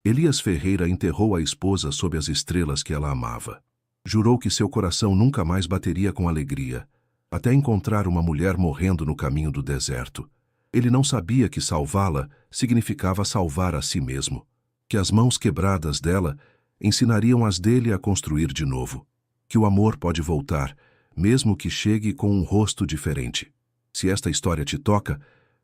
Elias Ferreira enterrou a esposa sob as estrelas que ela amava. Jurou que seu coração nunca mais bateria com alegria, até encontrar uma mulher morrendo no caminho do deserto. Ele não sabia que salvá-la significava salvar a si mesmo, que as mãos quebradas dela ensinariam as dele a construir de novo, que o amor pode voltar, mesmo que chegue com um rosto diferente. Se esta história te toca,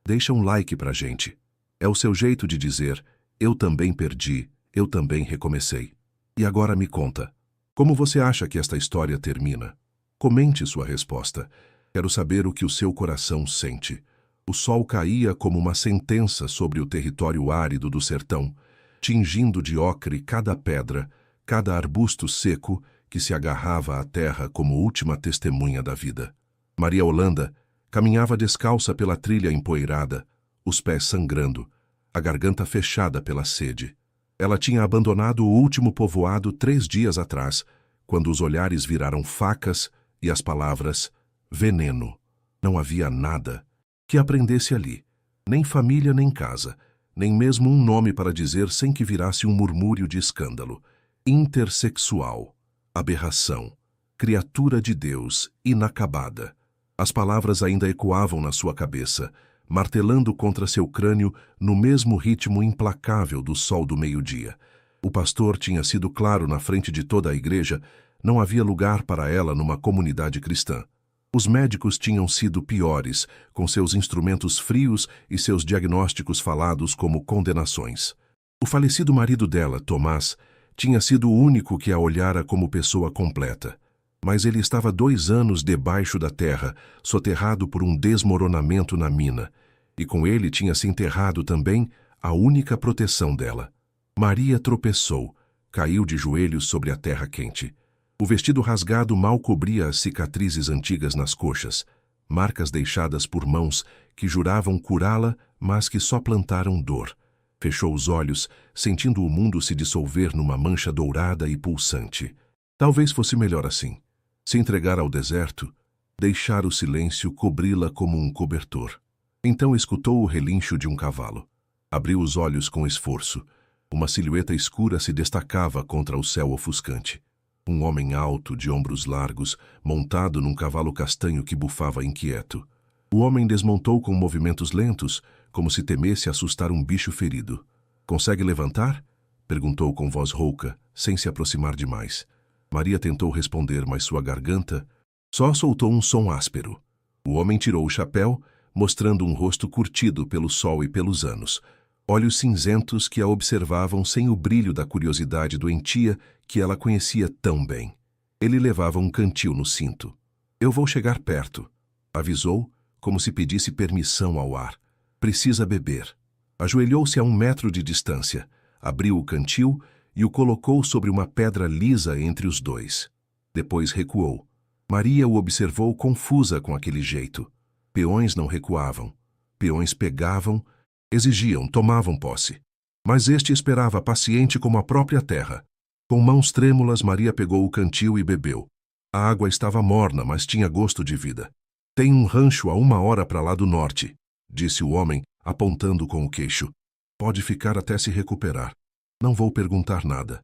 deixa um like pra gente. É o seu jeito de dizer: eu também perdi, eu também recomecei. E agora me conta, como você acha que esta história termina? Comente sua resposta. Quero saber o que o seu coração sente. O sol caía como uma sentença sobre o território árido do sertão, tingindo de ocre cada pedra, cada arbusto seco que se agarrava à terra como última testemunha da vida. Maria Holanda caminhava descalça pela trilha empoeirada, os pés sangrando, a garganta fechada pela sede. Ela tinha abandonado o último povoado 3 dias atrás, quando os olhares viraram facas e as palavras veneno. Não havia nada que aprendesse ali, nem família nem casa, nem mesmo um nome para dizer sem que virasse um murmúrio de escândalo. Intersexual, aberração, criatura de Deus, inacabada. As palavras ainda ecoavam na sua cabeça, martelando contra seu crânio no mesmo ritmo implacável do sol do meio-dia. O pastor tinha sido claro na frente de toda a igreja: não havia lugar para ela numa comunidade cristã. Os médicos tinham sido piores, com seus instrumentos frios e seus diagnósticos falados como condenações. O falecido marido dela, Tomás, tinha sido o único que a olhara como pessoa completa. Mas ele estava 2 anos debaixo da terra, soterrado por um desmoronamento na mina, e com ele tinha se enterrado também a única proteção dela. Maria tropeçou, caiu de joelhos sobre a terra quente. O vestido rasgado mal cobria as cicatrizes antigas nas coxas, marcas deixadas por mãos que juravam curá-la, mas que só plantaram dor. Fechou os olhos, sentindo o mundo se dissolver numa mancha dourada e pulsante. Talvez fosse melhor assim. Se entregar ao deserto, deixar o silêncio cobri-la como um cobertor. Então escutou o relincho de um cavalo. Abriu os olhos com esforço. Uma silhueta escura se destacava contra o céu ofuscante. Um homem alto, de ombros largos, montado num cavalo castanho que bufava inquieto. O homem desmontou com movimentos lentos, como se temesse assustar um bicho ferido. "Consegue levantar?" perguntou com voz rouca, sem se aproximar demais. Maria tentou responder, mas sua garganta só soltou um som áspero. O homem tirou o chapéu, mostrando um rosto curtido pelo sol e pelos anos, olhos cinzentos que a observavam sem o brilho da curiosidade doentia que ela conhecia tão bem. Ele levava um cantil no cinto. "Eu vou chegar perto", avisou, como se pedisse permissão ao ar. "Precisa beber." Ajoelhou-se a 1 metro de distância, abriu o cantil e o colocou sobre uma pedra lisa entre os dois. Depois recuou. Maria o observou confusa com aquele jeito. Peões não recuavam. Peões pegavam, exigiam, tomavam posse. Mas este esperava paciente como a própria terra. Com mãos trêmulas, Maria pegou o cantil e bebeu. A água estava morna, mas tinha gosto de vida. "Tem um rancho a 1 hora para lá do norte", disse o homem, apontando com o queixo. "Pode ficar até se recuperar. Não vou perguntar nada."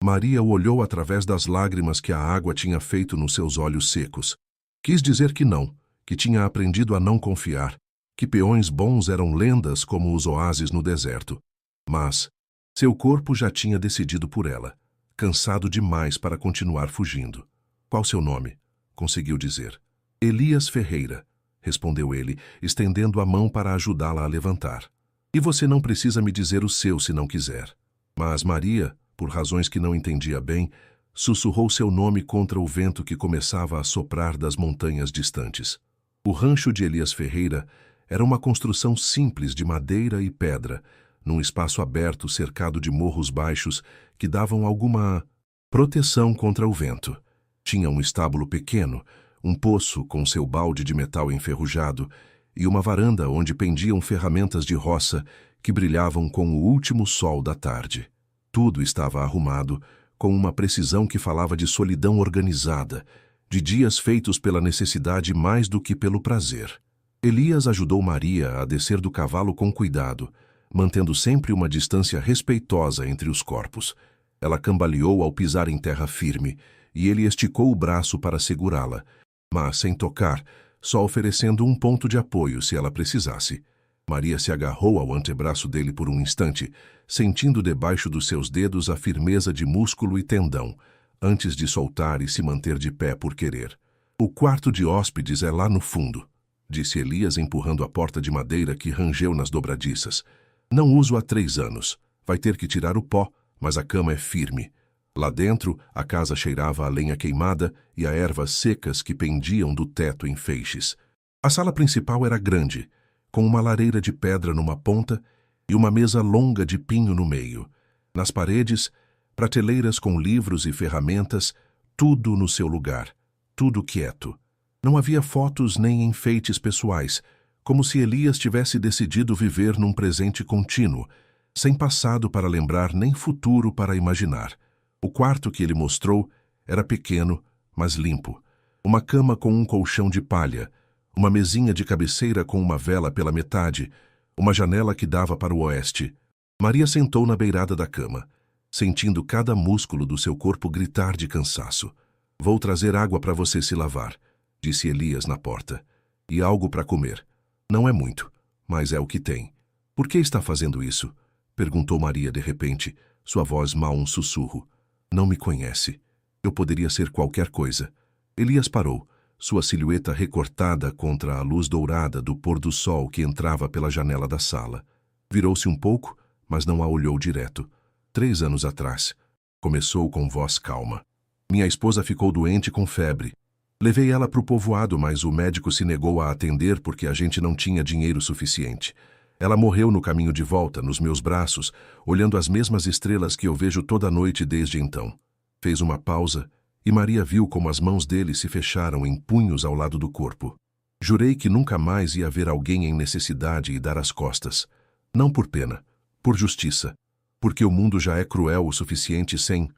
Maria o olhou através das lágrimas que a água tinha feito nos seus olhos secos. Quis dizer que não, que tinha aprendido a não confiar, que peões bons eram lendas como os oásis no deserto. Mas seu corpo já tinha decidido por ela, cansado demais para continuar fugindo. "Qual seu nome?" conseguiu dizer. "Elias Ferreira", respondeu ele, estendendo a mão para ajudá-la a levantar. "E você não precisa me dizer o seu se não quiser." Mas Maria, por razões que não entendia bem, sussurrou seu nome contra o vento que começava a soprar das montanhas distantes. O rancho de Elias Ferreira era uma construção simples de madeira e pedra, num espaço aberto cercado de morros baixos que davam alguma proteção contra o vento. Tinha um estábulo pequeno, um poço com seu balde de metal enferrujado e uma varanda onde pendiam ferramentas de roça que brilhavam com o último sol da tarde. Tudo estava arrumado, com uma precisão que falava de solidão organizada, de dias feitos pela necessidade mais do que pelo prazer. Elias ajudou Maria a descer do cavalo com cuidado, mantendo sempre uma distância respeitosa entre os corpos. Ela cambaleou ao pisar em terra firme, e ele esticou o braço para segurá-la, mas sem tocar, só oferecendo um ponto de apoio se ela precisasse. Maria se agarrou ao antebraço dele por um instante, sentindo debaixo dos seus dedos a firmeza de músculo e tendão, antes de soltar e se manter de pé por querer. "O quarto de hóspedes é lá no fundo", disse Elias, empurrando a porta de madeira que rangeu nas dobradiças. "Não uso há 3 anos. Vai ter que tirar o pó, mas a cama é firme." Lá dentro, a casa cheirava a lenha queimada e a ervas secas que pendiam do teto em feixes. A sala principal era grande, com uma lareira de pedra numa ponta e uma mesa longa de pinho no meio. Nas paredes, prateleiras com livros e ferramentas, tudo no seu lugar, tudo quieto. Não havia fotos nem enfeites pessoais, como se Elias tivesse decidido viver num presente contínuo, sem passado para lembrar nem futuro para imaginar. O quarto que ele mostrou era pequeno, mas limpo. Uma cama com um colchão de palha, uma mesinha de cabeceira com uma vela pela metade, uma janela que dava para o oeste. Maria sentou na beirada da cama, sentindo cada músculo do seu corpo gritar de cansaço. "Vou trazer água para você se lavar", disse Elias na porta. "E algo para comer. Não é muito, mas é o que tem." "Por que está fazendo isso?" perguntou Maria de repente, sua voz mal um sussurro. "Não me conhece. Eu poderia ser qualquer coisa." Elias parou, sua silhueta recortada contra a luz dourada do pôr do sol que entrava pela janela da sala. Virou-se um pouco, mas não a olhou direto. 3 anos atrás. Começou com voz calma. "Minha esposa ficou doente com febre. Levei ela para o povoado, mas o médico se negou a atender porque a gente não tinha dinheiro suficiente. Ela morreu no caminho de volta, nos meus braços, olhando as mesmas estrelas que eu vejo toda noite desde então." Fez uma pausa, e Maria viu como as mãos dele se fecharam em punhos ao lado do corpo. "Jurei que nunca mais ia ver alguém em necessidade e dar as costas. Não por pena, por justiça. Porque o mundo já é cruel o suficiente sem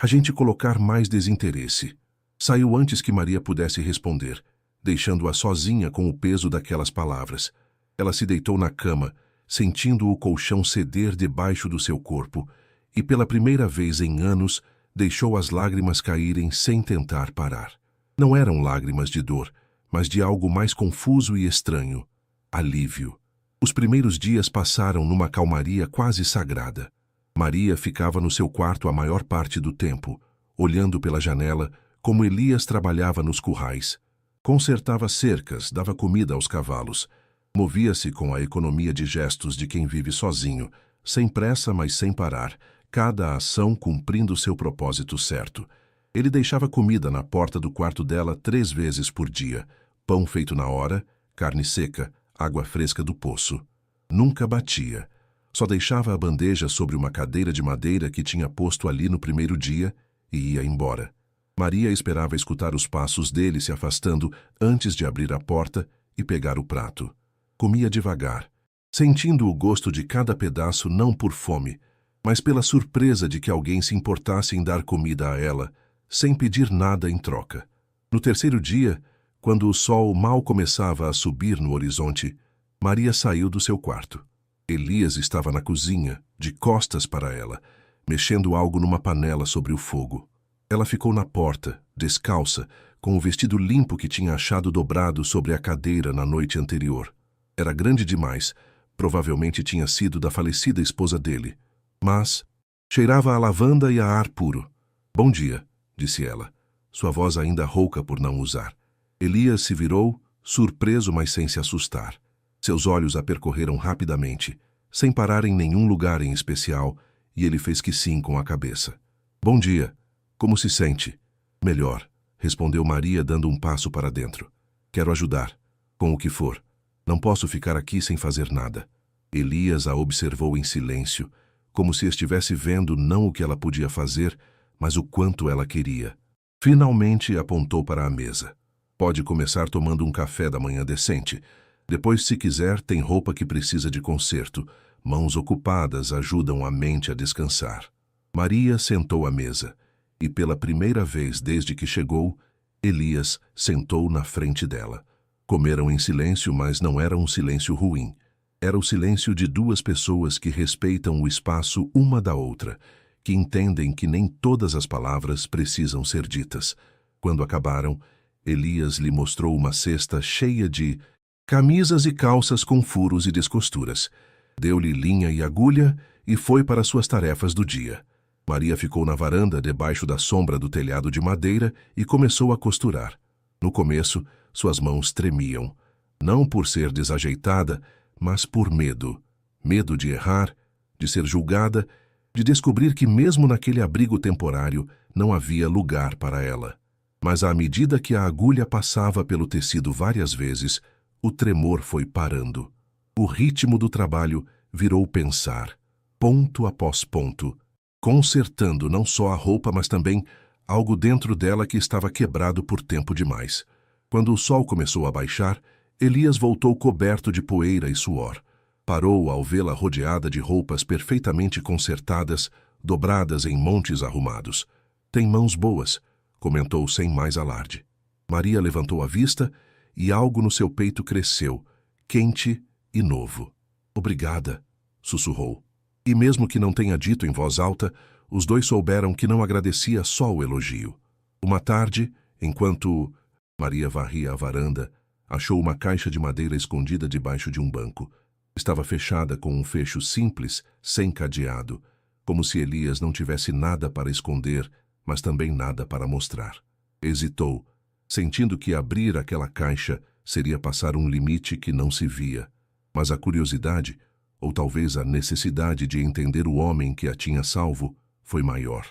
a gente colocar mais desinteresse." Saiu antes que Maria pudesse responder, deixando-a sozinha com o peso daquelas palavras. Ela se deitou na cama, sentindo o colchão ceder debaixo do seu corpo, e pela primeira vez em anos, deixou as lágrimas caírem sem tentar parar. Não eram lágrimas de dor, mas de algo mais confuso e estranho. Alívio. Os primeiros dias passaram numa calmaria quase sagrada. Maria ficava no seu quarto a maior parte do tempo, olhando pela janela como Elias trabalhava nos currais. Consertava cercas, dava comida aos cavalos. Movia-se com a economia de gestos de quem vive sozinho, sem pressa, mas sem parar, cada ação cumprindo seu propósito certo. Ele deixava comida na porta do quarto dela 3 vezes por dia, pão feito na hora, carne seca, água fresca do poço. Nunca batia. Só deixava a bandeja sobre uma cadeira de madeira que tinha posto ali no primeiro dia e ia embora. Maria esperava escutar os passos dele se afastando antes de abrir a porta e pegar o prato. Comia devagar, sentindo o gosto de cada pedaço não por fome, mas pela surpresa de que alguém se importasse em dar comida a ela, sem pedir nada em troca. No terceiro dia, quando o sol mal começava a subir no horizonte, Maria saiu do seu quarto. Elias estava na cozinha, de costas para ela, mexendo algo numa panela sobre o fogo. Ela ficou na porta, descalça, com o vestido limpo que tinha achado dobrado sobre a cadeira na noite anterior. Era grande demais, provavelmente tinha sido da falecida esposa dele, mas cheirava a lavanda e a ar puro. "Bom dia", disse ela, sua voz ainda rouca por não usar. Elias se virou, surpreso, mas sem se assustar. Seus olhos a percorreram rapidamente, sem parar em nenhum lugar em especial, e ele fez que sim com a cabeça. "Bom dia. Como se sente?" "Melhor", respondeu Maria, dando um passo para dentro. "Quero ajudar, com o que for. Não posso ficar aqui sem fazer nada." Elias a observou em silêncio, como se estivesse vendo não o que ela podia fazer, mas o quanto ela queria. Finalmente apontou para a mesa. "Pode começar tomando um café da manhã decente. Depois, se quiser, tem roupa que precisa de conserto. Mãos ocupadas ajudam a mente a descansar." Maria sentou à mesa, e pela primeira vez desde que chegou, Elias sentou na frente dela. Comeram em silêncio, mas não era um silêncio ruim. Era o silêncio de duas pessoas que respeitam o espaço uma da outra, que entendem que nem todas as palavras precisam ser ditas. Quando acabaram, Elias lhe mostrou uma cesta cheia de camisas e calças com furos e descosturas. Deu-lhe linha e agulha e foi para suas tarefas do dia. Maria ficou na varanda debaixo da sombra do telhado de madeira e começou a costurar. No começo, suas mãos tremiam, não por ser desajeitada, mas por medo. Medo de errar, de ser julgada, de descobrir que mesmo naquele abrigo temporário não havia lugar para ela. Mas à medida que a agulha passava pelo tecido várias vezes, o tremor foi parando. O ritmo do trabalho virou pensar, ponto após ponto, consertando não só a roupa, mas também algo dentro dela que estava quebrado por tempo demais. Quando o sol começou a baixar, Elias voltou coberto de poeira e suor. Parou ao vê-la rodeada de roupas perfeitamente consertadas, dobradas em montes arrumados. Tem mãos boas, comentou sem mais alarde. Maria levantou a vista e algo no seu peito cresceu, quente e novo. Obrigada, sussurrou. E mesmo que não tenha dito em voz alta, os dois souberam que não agradecia só o elogio. Uma tarde, enquanto Maria varria a varanda, achou uma caixa de madeira escondida debaixo de um banco. Estava fechada com um fecho simples, sem cadeado, como se Elias não tivesse nada para esconder, mas também nada para mostrar. Hesitou, sentindo que abrir aquela caixa seria passar um limite que não se via. Mas a curiosidade, ou talvez a necessidade de entender o homem que a tinha salvo, foi maior.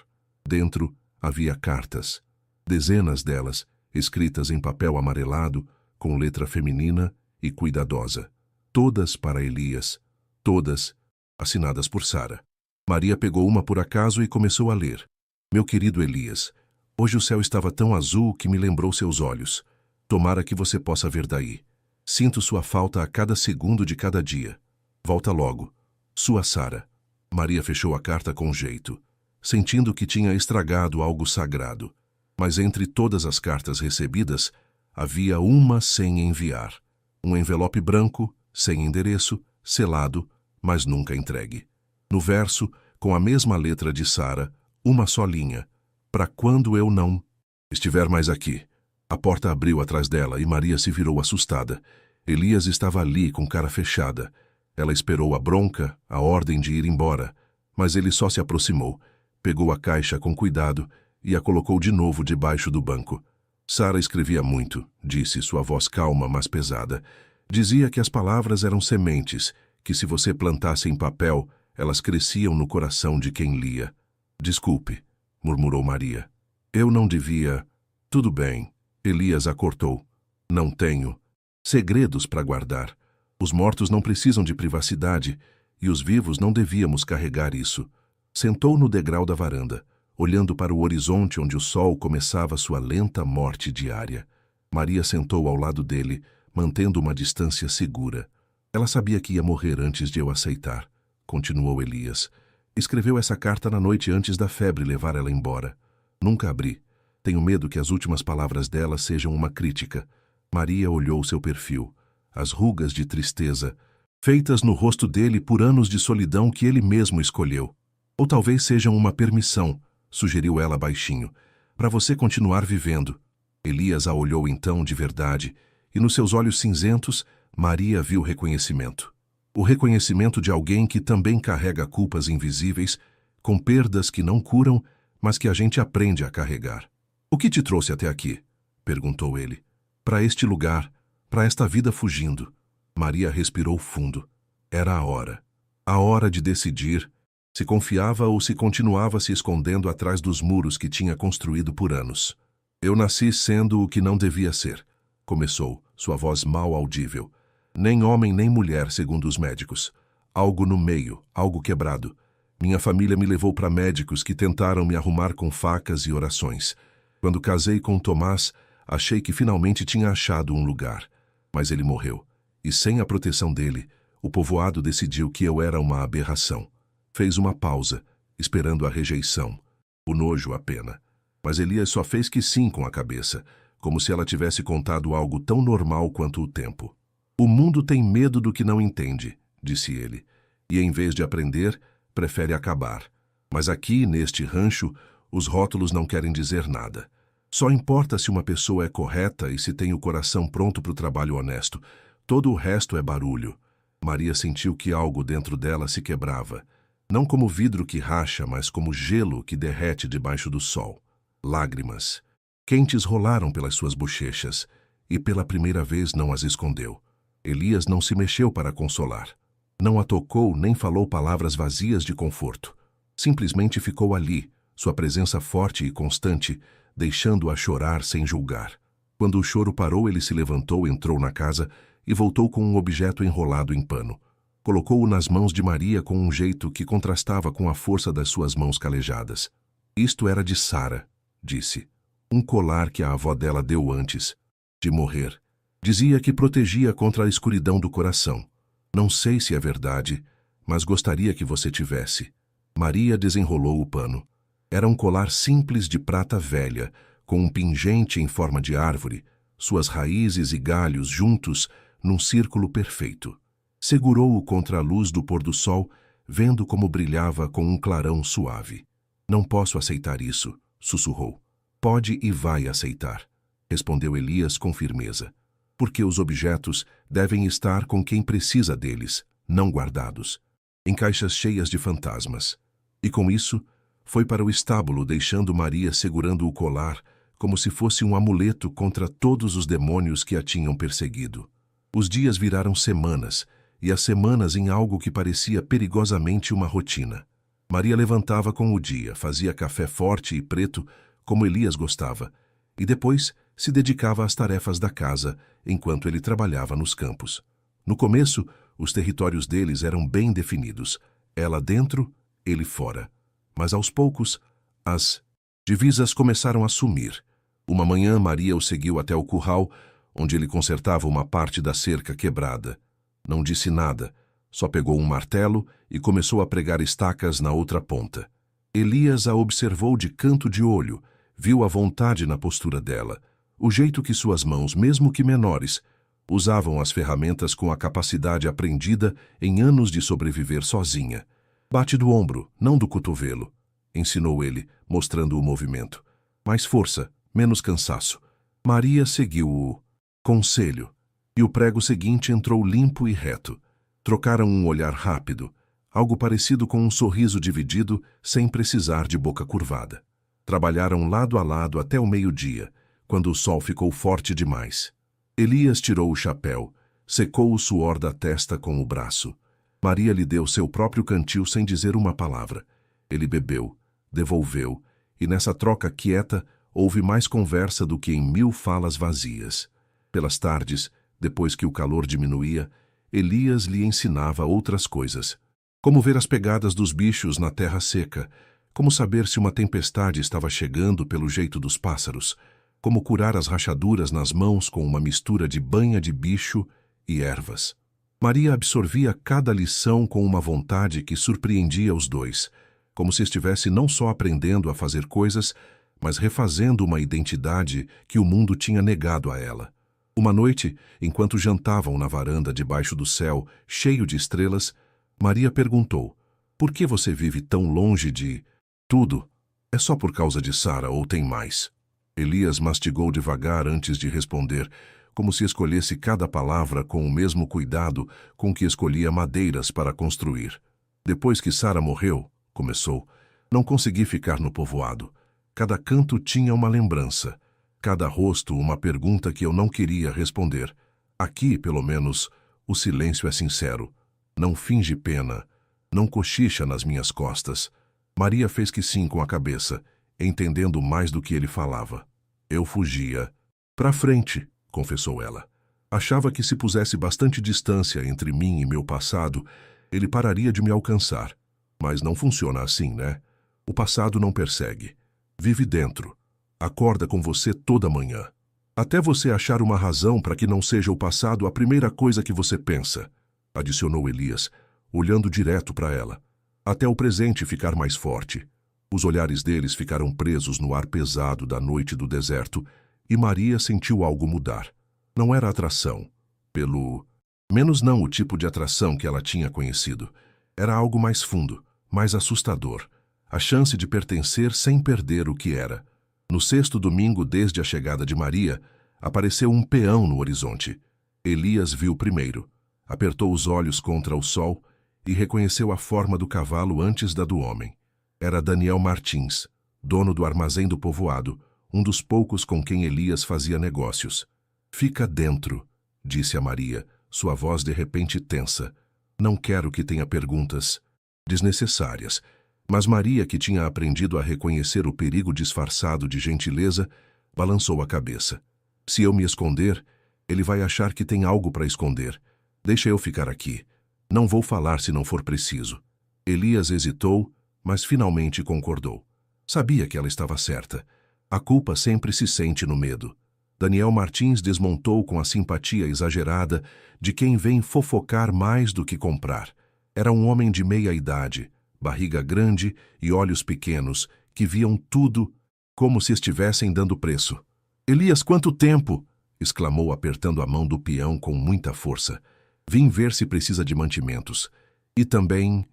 Dentro havia cartas, dezenas delas, escritas em papel amarelado, com letra feminina e cuidadosa. Todas para Elias, todas assinadas por Sara. Maria pegou uma por acaso e começou a ler. Meu querido Elias, hoje o céu estava tão azul que me lembrou seus olhos. Tomara que você possa ver daí. Sinto sua falta a cada segundo de cada dia. Volta logo. Sua Sara. Maria fechou a carta com jeito, sentindo que tinha estragado algo sagrado. Mas entre todas as cartas recebidas, havia uma sem enviar. Um envelope branco, sem endereço, selado, mas nunca entregue. No verso, com a mesma letra de Sara, uma só linha. Para quando eu não estiver mais aqui. A porta abriu atrás dela e Maria se virou assustada. Elias estava ali com cara fechada. Ela esperou a bronca, a ordem de ir embora, mas ele só se aproximou, pegou a caixa com cuidado e a colocou de novo debaixo do banco. Sara escrevia muito, disse sua voz calma, mas pesada. Dizia que as palavras eram sementes, que se você plantasse em papel, elas cresciam no coração de quem lia. Desculpe, murmurou Maria. Eu não devia... Tudo bem, Elias a cortou. Não tenho segredos para guardar. Os mortos não precisam de privacidade, e os vivos não devíamos carregar isso. Sentou no degrau da varanda, olhando para o horizonte onde o sol começava sua lenta morte diária. Maria sentou ao lado dele, mantendo uma distância segura. Ela sabia que ia morrer antes de eu aceitar, continuou Elias. Escreveu essa carta na noite antes da febre levar ela embora. Nunca abri. Tenho medo que as últimas palavras dela sejam uma crítica. Maria olhou seu perfil. As rugas de tristeza, feitas no rosto dele por anos de solidão que ele mesmo escolheu. Ou talvez sejam uma permissão, sugeriu ela baixinho, para você continuar vivendo. Elias a olhou então de verdade, e nos seus olhos cinzentos, Maria viu reconhecimento. O reconhecimento de alguém que também carrega culpas invisíveis, com perdas que não curam, mas que a gente aprende a carregar. O que te trouxe até aqui? Perguntou ele. Para este lugar, para esta vida fugindo. Maria respirou fundo. Era a hora. A hora de decidir se confiava ou se continuava se escondendo atrás dos muros que tinha construído por anos. Eu nasci sendo o que não devia ser, começou, sua voz mal audível. Nem homem nem mulher, segundo os médicos. Algo no meio, algo quebrado. Minha família me levou para médicos que tentaram me arrumar com facas e orações. Quando casei com Tomás, achei que finalmente tinha achado um lugar. Mas ele morreu. E sem a proteção dele, o povoado decidiu que eu era uma aberração. Fez uma pausa, esperando a rejeição, o nojo, a pena. Mas Elias só fez que sim com a cabeça, como se ela tivesse contado algo tão normal quanto o tempo. O mundo tem medo do que não entende, disse ele, e em vez de aprender, prefere acabar. Mas aqui, neste rancho, os rótulos não querem dizer nada. Só importa se uma pessoa é correta e se tem o coração pronto para o trabalho honesto. Todo o resto é barulho. Maria sentiu que algo dentro dela se quebrava. Não como vidro que racha, mas como gelo que derrete debaixo do sol. Lágrimas quentes rolaram pelas suas bochechas, e pela primeira vez não as escondeu. Elias não se mexeu para consolar. Não a tocou nem falou palavras vazias de conforto. Simplesmente ficou ali, sua presença forte e constante, deixando-a chorar sem julgar. Quando o choro parou, ele se levantou, entrou na casa e voltou com um objeto enrolado em pano. Colocou-o nas mãos de Maria com um jeito que contrastava com a força das suas mãos calejadas. Isto era de Sara, disse. Um colar que a avó dela deu antes de morrer. Dizia que protegia contra a escuridão do coração. Não sei se é verdade, mas gostaria que você tivesse. Maria desenrolou o pano. Era um colar simples de prata velha, com um pingente em forma de árvore, suas raízes e galhos juntos num círculo perfeito. Segurou-o contra a luz do pôr do sol, vendo como brilhava com um clarão suave. Não posso aceitar isso, sussurrou. Pode e vai aceitar, respondeu Elias com firmeza. Porque os objetos devem estar com quem precisa deles, não guardados, em caixas cheias de fantasmas. E com isso, foi para o estábulo, deixando Maria segurando o colar, como se fosse um amuleto contra todos os demônios que a tinham perseguido. Os dias viraram semanas, e as semanas em algo que parecia perigosamente uma rotina. Maria levantava com o dia, fazia café forte e preto, como Elias gostava, e depois se dedicava às tarefas da casa, enquanto ele trabalhava nos campos. No começo, os territórios deles eram bem definidos, ela dentro, ele fora. Mas aos poucos, as divisas começaram a sumir. Uma manhã, Maria o seguiu até o curral, onde ele consertava uma parte da cerca quebrada. Não disse nada, só pegou um martelo e começou a pregar estacas na outra ponta. Elias a observou de canto de olho, viu a vontade na postura dela, o jeito que suas mãos, mesmo que menores, usavam as ferramentas com a capacidade aprendida em anos de sobreviver sozinha. Bate do ombro, não do cotovelo, ensinou ele, mostrando o movimento. Mais força, menos cansaço. Maria seguiu o conselho, e o prego seguinte entrou limpo e reto. Trocaram um olhar rápido, algo parecido com um sorriso dividido, sem precisar de boca curvada. Trabalharam lado a lado até o meio-dia, quando o sol ficou forte demais. Elias tirou o chapéu, secou o suor da testa com o braço. Maria lhe deu seu próprio cantil sem dizer uma palavra. Ele bebeu, devolveu, e nessa troca quieta houve mais conversa do que em 1000 falas vazias. Pelas tardes, depois que o calor diminuía, Elias lhe ensinava outras coisas. Como ver as pegadas dos bichos na terra seca, como saber se uma tempestade estava chegando pelo jeito dos pássaros, como curar as rachaduras nas mãos com uma mistura de banha de bicho e ervas. Maria absorvia cada lição com uma vontade que surpreendia os dois, como se estivesse não só aprendendo a fazer coisas, mas refazendo uma identidade que o mundo tinha negado a ela. Uma noite, enquanto jantavam na varanda debaixo do céu, cheio de estrelas, Maria perguntou: "Por que você vive tão longe de tudo? É só por causa de Sara ou tem mais?" Elias mastigou devagar antes de responder, como se escolhesse cada palavra com o mesmo cuidado com que escolhia madeiras para construir. "Depois que Sara morreu", começou, "não consegui ficar no povoado. Cada canto tinha uma lembrança, cada rosto uma pergunta que eu não queria responder. Aqui, pelo menos, o silêncio é sincero. Não finge pena, não cochicha nas minhas costas." Maria fez que sim com a cabeça, entendendo mais do que ele falava. "Eu fugia. Pra frente", confessou ela. "Achava que se pusesse bastante distância entre mim e meu passado, ele pararia de me alcançar. Mas não funciona assim, né? O passado não persegue. Vive dentro. Acorda com você toda manhã. Até você achar uma razão para que não seja o passado a primeira coisa que você pensa", adicionou Elias, olhando direto para ela. "Até o presente ficar mais forte." Os olhares deles ficaram presos no ar pesado da noite do deserto, e Maria sentiu algo mudar. Não era atração pelo Menos não o tipo de atração que ela tinha conhecido. Era algo mais fundo, mais assustador. A chance de pertencer sem perder o que era. No sexto domingo desde a chegada de Maria, apareceu um peão no horizonte. Elias viu primeiro, apertou os olhos contra o sol e reconheceu a forma do cavalo antes da do homem. Era Daniel Martins, dono do armazém do povoado, um dos poucos com quem Elias fazia negócios. "Fica dentro", disse a Maria, sua voz de repente tensa. "Não quero que tenha perguntas desnecessárias." Mas Maria, que tinha aprendido a reconhecer o perigo disfarçado de gentileza, balançou a cabeça. "Se eu me esconder, ele vai achar que tem algo para esconder. Deixa eu ficar aqui. Não vou falar se não for preciso." Elias hesitou, mas finalmente concordou. Sabia que ela estava certa. A culpa sempre se sente no medo. Daniel Martins desmontou com a simpatia exagerada de quem vem fofocar mais do que comprar. Era um homem de meia idade, barriga grande e olhos pequenos, que viam tudo como se estivessem dando preço. "Elias, quanto tempo!" exclamou apertando a mão do peão com muita força. "Vim ver se precisa de mantimentos." E também,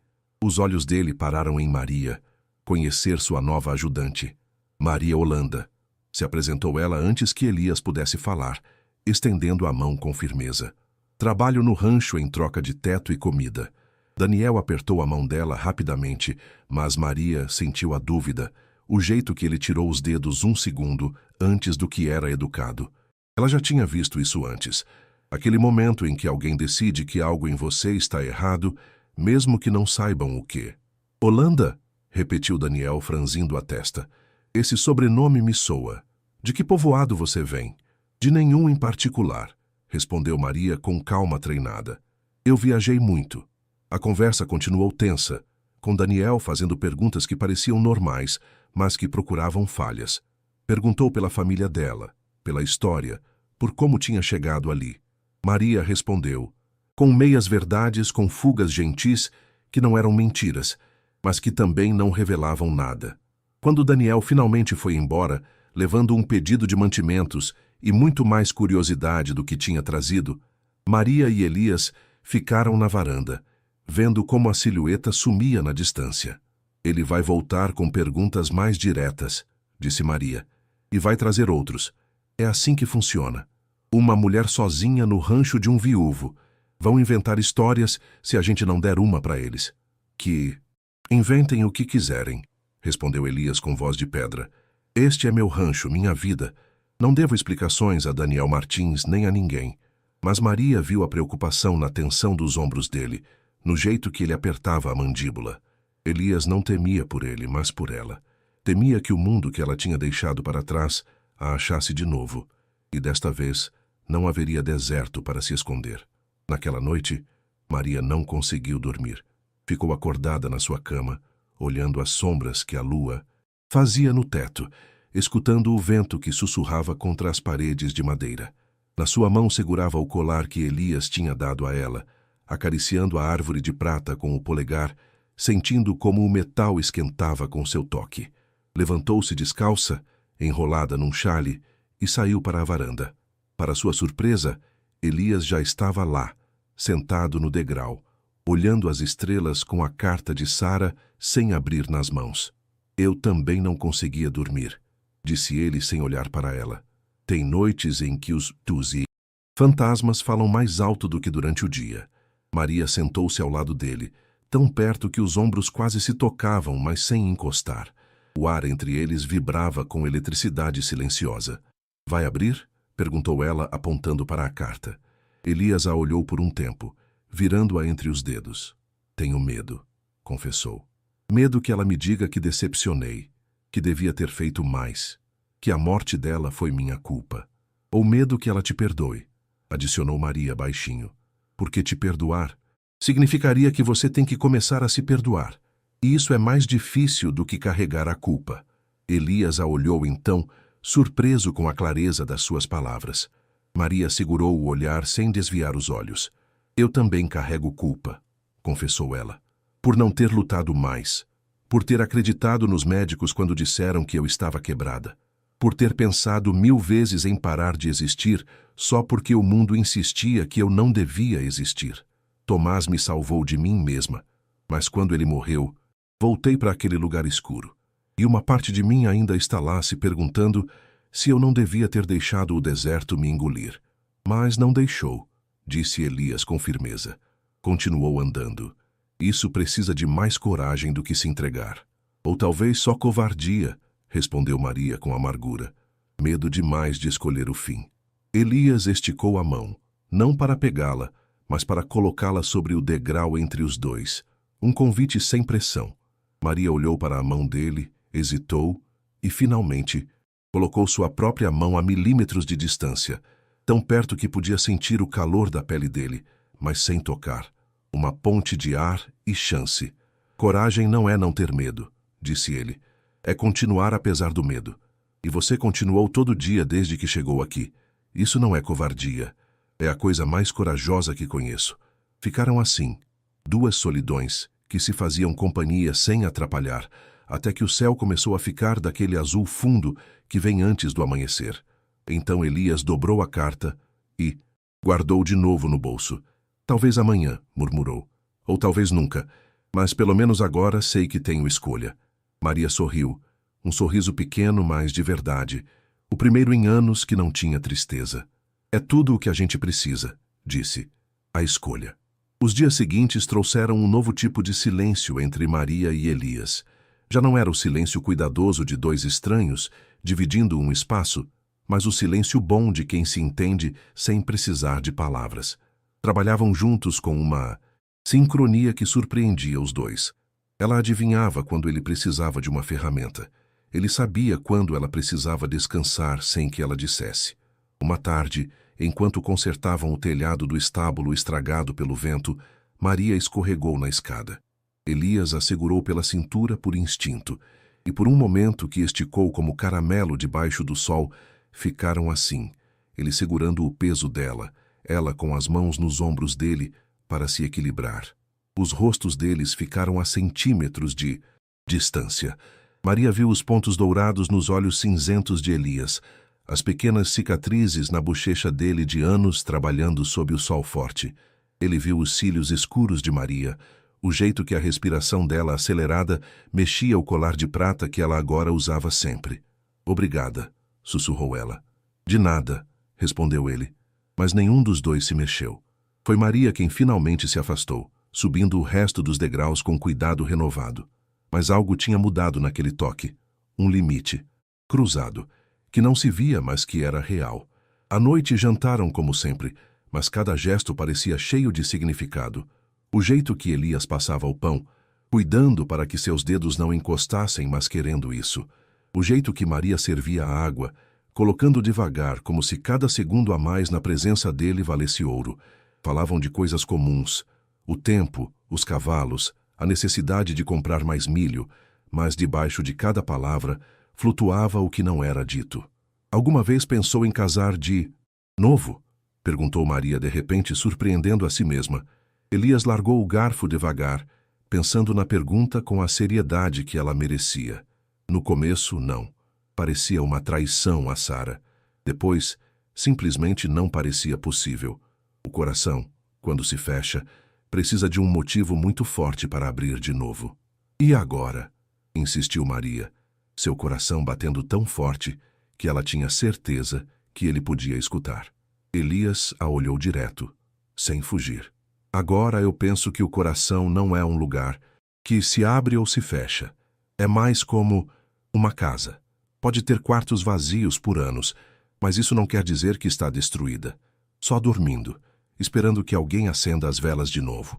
os olhos dele pararam em Maria, conhecer sua nova ajudante. "Maria Holanda", se apresentou ela antes que Elias pudesse falar, estendendo a mão com firmeza. "Trabalho no rancho em troca de teto e comida." Daniel apertou a mão dela rapidamente, mas Maria sentiu a dúvida, o jeito que ele tirou os dedos um segundo antes do que era educado. Ela já tinha visto isso antes. Aquele momento em que alguém decide que algo em você está errado, mesmo que não saibam o quê. "Holanda?", repetiu Daniel, franzindo a testa. "Esse sobrenome me soa. De que povoado você vem?" "De nenhum em particular", respondeu Maria com calma treinada. "Eu viajei muito." A conversa continuou tensa, com Daniel fazendo perguntas que pareciam normais, mas que procuravam falhas. Perguntou pela família dela, pela história, por como tinha chegado ali. Maria respondeu, com meias-verdades, com fugas gentis que não eram mentiras, mas que também não revelavam nada. Quando Daniel finalmente foi embora, levando um pedido de mantimentos e muito mais curiosidade do que tinha trazido, Maria e Elias ficaram na varanda, vendo como a silhueta sumia na distância. "Ele vai voltar com perguntas mais diretas", disse Maria, "e vai trazer outros. É assim que funciona. Uma mulher sozinha no rancho de um viúvo. Vão inventar histórias se a gente não der uma para eles." "Que inventem o que quiserem", respondeu Elias com voz de pedra. "Este é meu rancho, minha vida. Não devo explicações a Daniel Martins nem a ninguém." Mas Maria viu a preocupação na tensão dos ombros dele, no jeito que ele apertava a mandíbula. Elias não temia por ele, mas por ela. Temia que o mundo que ela tinha deixado para trás a achasse de novo, e desta vez não haveria deserto para se esconder. Naquela noite, Maria não conseguiu dormir. Ficou acordada na sua cama, olhando as sombras que a lua fazia no teto, escutando o vento que sussurrava contra as paredes de madeira. Na sua mão segurava o colar que Elias tinha dado a ela, acariciando a árvore de prata com o polegar, sentindo como o metal esquentava com seu toque. Levantou-se descalça, enrolada num xale, e saiu para a varanda. Para sua surpresa, Elias já estava lá, sentado no degrau, olhando as estrelas com a carta de Sara sem abrir nas mãos. "Eu também não conseguia dormir", disse ele sem olhar para ela. "Tem noites em que os fantasmas falam mais alto do que durante o dia." Maria sentou-se ao lado dele, tão perto que os ombros quase se tocavam, mas sem encostar. O ar entre eles vibrava com eletricidade silenciosa. "Vai abrir?", perguntou ela, apontando para a carta. Elias a olhou por um tempo, virando-a entre os dedos. "Tenho medo", confessou. "Medo que ela me diga que decepcionei, que devia ter feito mais, que a morte dela foi minha culpa. Ou medo que ela te perdoe", adicionou Maria baixinho. "Porque te perdoar significaria que você tem que começar a se perdoar. E isso é mais difícil do que carregar a culpa." Elias a olhou então, surpreso com a clareza das suas palavras. Maria segurou o olhar sem desviar os olhos. "Eu também carrego culpa", confessou ela, "por não ter lutado mais, por ter acreditado nos médicos quando disseram que eu estava quebrada. por ter pensado 1000 vezes em parar de existir só porque o mundo insistia que eu não devia existir. Tomás me salvou de mim mesma, mas quando ele morreu, voltei para aquele lugar escuro. E uma parte de mim ainda está lá se perguntando se eu não devia ter deixado o deserto me engolir. Mas não deixou, disse Elias com firmeza. Continuou andando. Isso precisa de mais coragem do que se entregar. Ou talvez só covardia, respondeu Maria com amargura. Medo demais de escolher o fim. Elias esticou a mão, não para pegá-la, mas para colocá-la sobre o degrau entre os dois. Um convite sem pressão. Maria olhou para a mão dele, hesitou e, finalmente, colocou sua própria mão a milímetros de distância, tão perto que podia sentir o calor da pele dele, mas sem tocar. Uma ponte de ar e chance. Coragem não é não ter medo, disse ele. É continuar apesar do medo. E você continuou todo dia desde que chegou aqui. Isso não é covardia. É a coisa mais corajosa que conheço. Ficaram assim, duas solidões, que se faziam companhia sem atrapalhar, até que o céu começou a ficar daquele azul fundo que vem antes do amanhecer. Então Elias dobrou a carta e guardou de novo no bolso. Talvez amanhã, murmurou. Ou talvez nunca, mas pelo menos agora sei que tenho escolha. Maria sorriu, um sorriso pequeno, mas de verdade. O primeiro em anos que não tinha tristeza. É tudo o que a gente precisa, disse. A escolha. Os dias seguintes trouxeram um novo tipo de silêncio entre Maria e Elias. Já não era o silêncio cuidadoso de dois estranhos, dividindo um espaço, mas o silêncio bom de quem se entende sem precisar de palavras. Trabalhavam juntos com uma sincronia que surpreendia os dois. Ela adivinhava quando ele precisava de uma ferramenta. Ele sabia quando ela precisava descansar sem que ela dissesse. Uma tarde, enquanto consertavam o telhado do estábulo estragado pelo vento, Maria escorregou na escada. Elias a segurou pela cintura por instinto, e por um momento que esticou como caramelo debaixo do sol, ficaram assim, ele segurando o peso dela, ela com as mãos nos ombros dele para se equilibrar. Os rostos deles ficaram a centímetros de distância. Maria viu os pontos dourados nos olhos cinzentos de Elias, as pequenas cicatrizes na bochecha dele de anos trabalhando sob o sol forte. Ele viu os cílios escuros de Maria, o jeito que a respiração dela acelerada mexia o colar de prata que ela agora usava sempre. Obrigada, sussurrou ela. De nada, respondeu ele. Mas nenhum dos dois se mexeu. Foi Maria quem finalmente se afastou, subindo o resto dos degraus com cuidado renovado. Mas algo tinha mudado naquele toque. Um limite, cruzado, que não se via, mas que era real. À noite jantaram como sempre, mas cada gesto parecia cheio de significado. O jeito que Elias passava o pão, cuidando para que seus dedos não encostassem, mas querendo isso. O jeito que Maria servia a água, colocando devagar, como se cada segundo a mais na presença dele valesse ouro. Falavam de coisas comuns, o tempo, os cavalos, a necessidade de comprar mais milho, mas debaixo de cada palavra flutuava o que não era dito. Alguma vez pensou em casar de novo? Perguntou Maria de repente, surpreendendo a si mesma. Elias largou o garfo devagar, pensando na pergunta com a seriedade que ela merecia. No começo, não. Parecia uma traição a Sara. Depois, simplesmente não parecia possível. O coração, quando se fecha, precisa de um motivo muito forte para abrir de novo. E agora? Insistiu Maria, seu coração batendo tão forte que ela tinha certeza que ele podia escutar. Elias a olhou direto, sem fugir. Agora eu penso que o coração não é um lugar que se abre ou se fecha. É mais como uma casa. Pode ter quartos vazios por anos, mas isso não quer dizer que está destruída. Só dormindo, esperando que alguém acenda as velas de novo.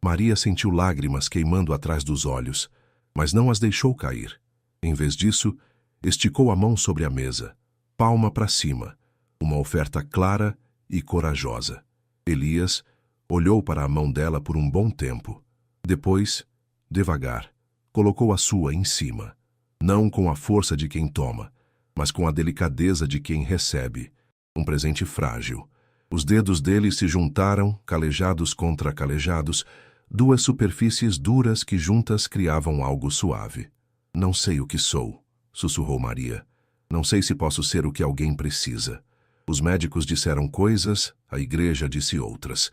Maria sentiu lágrimas queimando atrás dos olhos, mas não as deixou cair. Em vez disso, esticou a mão sobre a mesa, palma para cima, uma oferta clara e corajosa. Elias olhou para a mão dela por um bom tempo. Depois, devagar, colocou a sua em cima. Não com a força de quem toma, mas com a delicadeza de quem recebe. Um presente frágil. Os dedos dele se juntaram, calejados contra calejados, duas superfícies duras que juntas criavam algo suave. Não sei o que sou, sussurrou Maria. Não sei se posso ser o que alguém precisa. Os médicos disseram coisas, a igreja disse outras.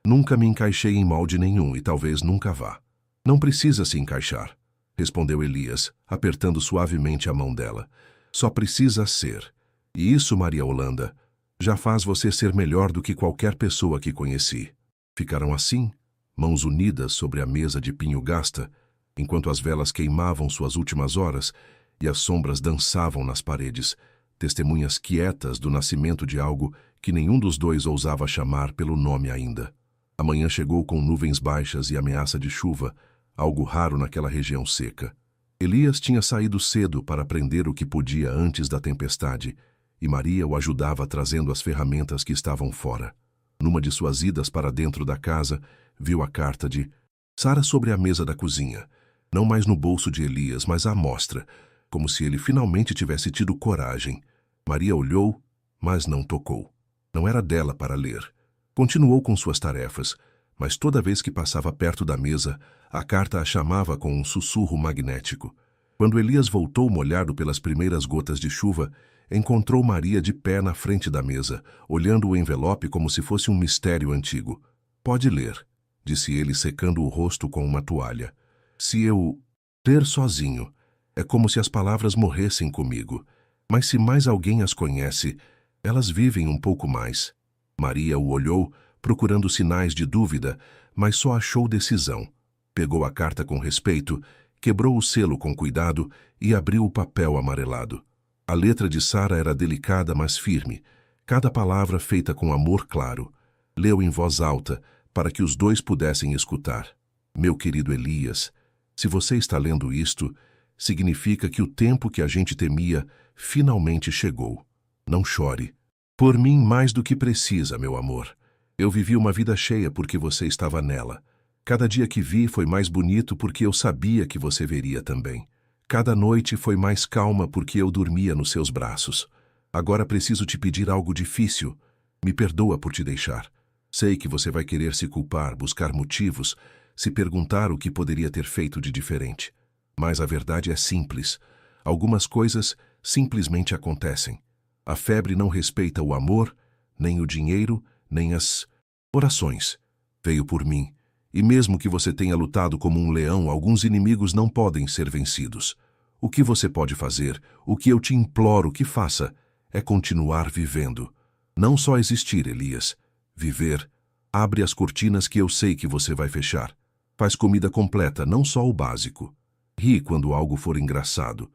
Nunca me encaixei em molde nenhum e talvez nunca vá. Não precisa se encaixar, respondeu Elias, apertando suavemente a mão dela. Só precisa ser. E isso, Maria Holanda, já faz você ser melhor do que qualquer pessoa que conheci. Ficaram assim, mãos unidas sobre a mesa de pinho gasta, enquanto as velas queimavam suas últimas horas e as sombras dançavam nas paredes, testemunhas quietas do nascimento de algo que nenhum dos dois ousava chamar pelo nome ainda. A manhã chegou com nuvens baixas e ameaça de chuva, algo raro naquela região seca. Elias tinha saído cedo para aprender o que podia antes da tempestade, e Maria o ajudava trazendo as ferramentas que estavam fora. Numa de suas idas para dentro da casa, viu a carta de Sara sobre a mesa da cozinha, não mais no bolso de Elias, mas à mostra, como se ele finalmente tivesse tido coragem. Maria olhou, mas não tocou. Não era dela para ler. Continuou com suas tarefas, mas toda vez que passava perto da mesa, a carta a chamava com um sussurro magnético. Quando Elias voltou molhado pelas primeiras gotas de chuva, encontrou Maria de pé na frente da mesa, olhando o envelope como se fosse um mistério antigo. Pode ler, disse ele secando o rosto com uma toalha. Se eu ler sozinho, é como se as palavras morressem comigo. Mas se mais alguém as conhece, elas vivem um pouco mais. Maria o olhou, procurando sinais de dúvida, mas só achou decisão. Pegou a carta com respeito, quebrou o selo com cuidado e abriu o papel amarelado. A letra de Sara era delicada, mas firme, cada palavra feita com amor claro. Leu em voz alta, para que os dois pudessem escutar. Meu querido Elias, se você está lendo isto, significa que o tempo que a gente temia finalmente chegou. Não chore. Por mim mais do que precisa, meu amor. Eu vivi uma vida cheia porque você estava nela. Cada dia que vi foi mais bonito porque eu sabia que você veria também. Cada noite foi mais calma porque eu dormia nos seus braços. Agora preciso te pedir algo difícil. Me perdoa por te deixar. Sei que você vai querer se culpar, buscar motivos, se perguntar o que poderia ter feito de diferente. Mas a verdade é simples. Algumas coisas simplesmente acontecem. A febre não respeita o amor, nem o dinheiro, nem as orações. Veio por mim. E mesmo que você tenha lutado como um leão, alguns inimigos não podem ser vencidos. O que você pode fazer, o que eu te imploro que faça, é continuar vivendo. Não só existir, Elias. Viver. Abre as cortinas que eu sei que você vai fechar. Faz comida completa, não só o básico. Ri quando algo for engraçado.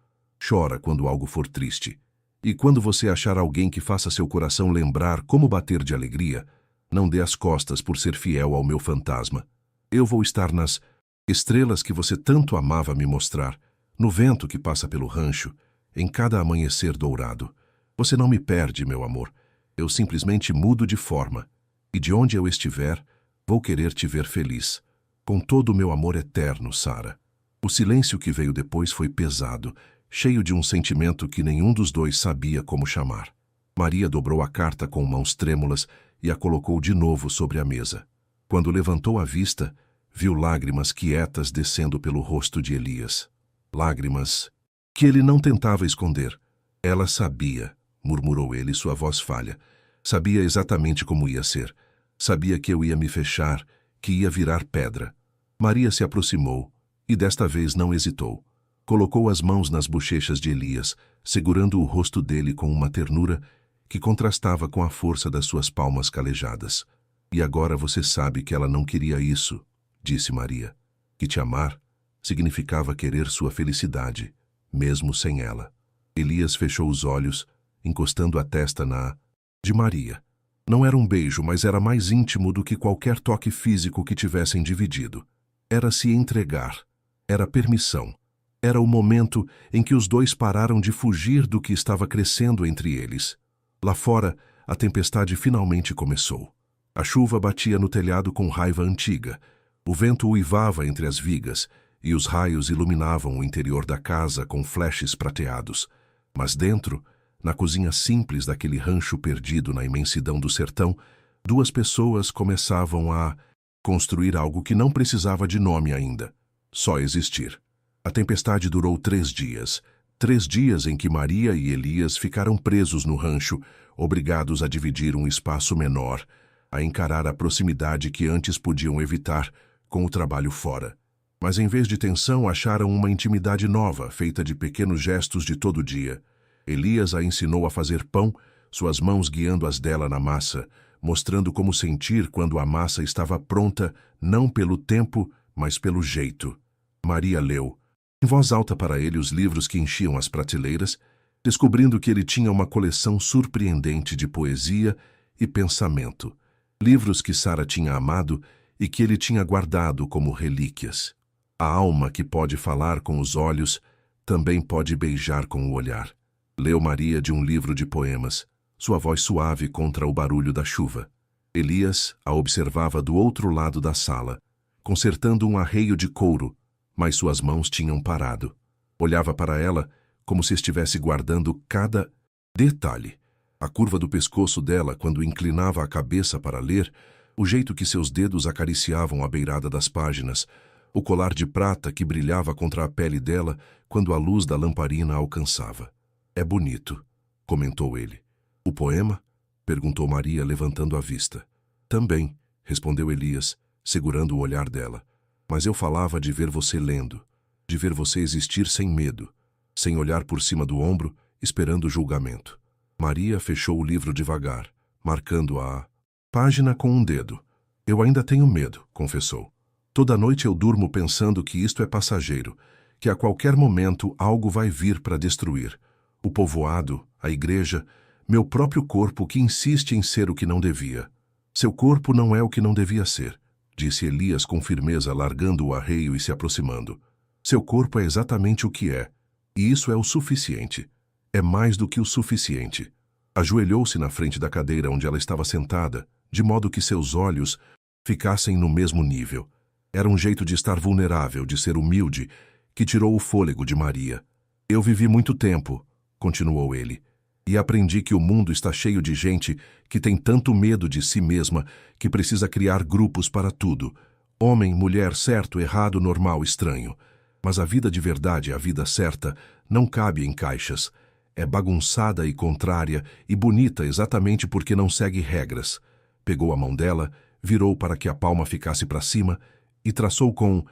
Chora quando algo for triste. E quando você achar alguém que faça seu coração lembrar como bater de alegria, não dê as costas por ser fiel ao meu fantasma. Eu vou estar nas estrelas que você tanto amava me mostrar, no vento que passa pelo rancho, em cada amanhecer dourado. Você não me perde, meu amor. Eu simplesmente mudo de forma. E de onde eu estiver, vou querer te ver feliz. Com todo o meu amor eterno, Sara. O silêncio que veio depois foi pesado, cheio de um sentimento que nenhum dos dois sabia como chamar. Maria dobrou a carta com mãos trêmulas e a colocou de novo sobre a mesa. Quando levantou a vista, viu lágrimas quietas descendo pelo rosto de Elias. Lágrimas que ele não tentava esconder. Ela sabia, murmurou ele, sua voz falha. Sabia exatamente como ia ser. Sabia que eu ia me fechar, que ia virar pedra. Maria se aproximou e desta vez não hesitou. Colocou as mãos nas bochechas de Elias, segurando o rosto dele com uma ternura que contrastava com a força das suas palmas calejadas. E agora você sabe que ela não queria isso, disse Maria. Que te amar significava querer sua felicidade, mesmo sem ela. Elias fechou os olhos, encostando a testa na de Maria. Não era um beijo, mas era mais íntimo do que qualquer toque físico que tivessem dividido. Era se entregar. Era permissão. Era o momento em que os dois pararam de fugir do que estava crescendo entre eles. Lá fora, a tempestade finalmente começou. A chuva batia no telhado com raiva antiga. O vento uivava entre as vigas e os raios iluminavam o interior da casa com flashes prateados. Mas dentro, na cozinha simples daquele rancho perdido na imensidão do sertão, duas pessoas começavam a construir algo que não precisava de nome ainda. Só existir. A tempestade durou 3 dias. 3 dias em que Maria e Elias ficaram presos no rancho, obrigados a dividir um espaço menor, a encarar a proximidade que antes podiam evitar com o trabalho fora. Mas em vez de tensão, acharam uma intimidade nova, feita de pequenos gestos de todo dia. Elias a ensinou a fazer pão, suas mãos guiando as dela na massa, mostrando como sentir quando a massa estava pronta, não pelo tempo, mas pelo jeito. Maria leu em voz alta para ele os livros que enchiam as prateleiras, descobrindo que ele tinha uma coleção surpreendente de poesia e pensamento, livros que Sara tinha amado e que ele tinha guardado como relíquias. A alma que pode falar com os olhos também pode beijar com o olhar. Leu Maria de um livro de poemas, sua voz suave contra o barulho da chuva. Elias a observava do outro lado da sala, consertando um arreio de couro, mas suas mãos tinham parado. Olhava para ela como se estivesse guardando cada detalhe. A curva do pescoço dela quando inclinava a cabeça para ler, o jeito que seus dedos acariciavam a beirada das páginas, o colar de prata que brilhava contra a pele dela quando a luz da lamparina a alcançava. É bonito, comentou ele. O poema? Perguntou Maria, levantando a vista. Também, respondeu Elias, segurando o olhar dela. Mas eu falava de ver você lendo, de ver você existir sem medo, sem olhar por cima do ombro, esperando o julgamento. Maria fechou o livro devagar, marcando a página com um dedo. Eu ainda tenho medo, confessou. Toda noite eu durmo pensando que isto é passageiro, que a qualquer momento algo vai vir para destruir. O povoado, a igreja, meu próprio corpo que insiste em ser o que não devia. Seu corpo não é o que não devia ser, disse Elias com firmeza, largando o arreio e se aproximando. Seu corpo é exatamente o que é, e isso é o suficiente. É mais do que o suficiente. Ajoelhou-se na frente da cadeira onde ela estava sentada, de modo que seus olhos ficassem no mesmo nível. Era um jeito de estar vulnerável, de ser humilde, que tirou o fôlego de Maria. Eu vivi muito tempo, continuou ele, e aprendi que o mundo está cheio de gente que tem tanto medo de si mesma que precisa criar grupos para tudo. Homem, mulher, certo, errado, normal, estranho. Mas a vida de verdade, a vida certa, não cabe em caixas. É bagunçada e contrária e bonita exatamente porque não segue regras. Pegou a mão dela, virou para que a palma ficasse para cima e traçou com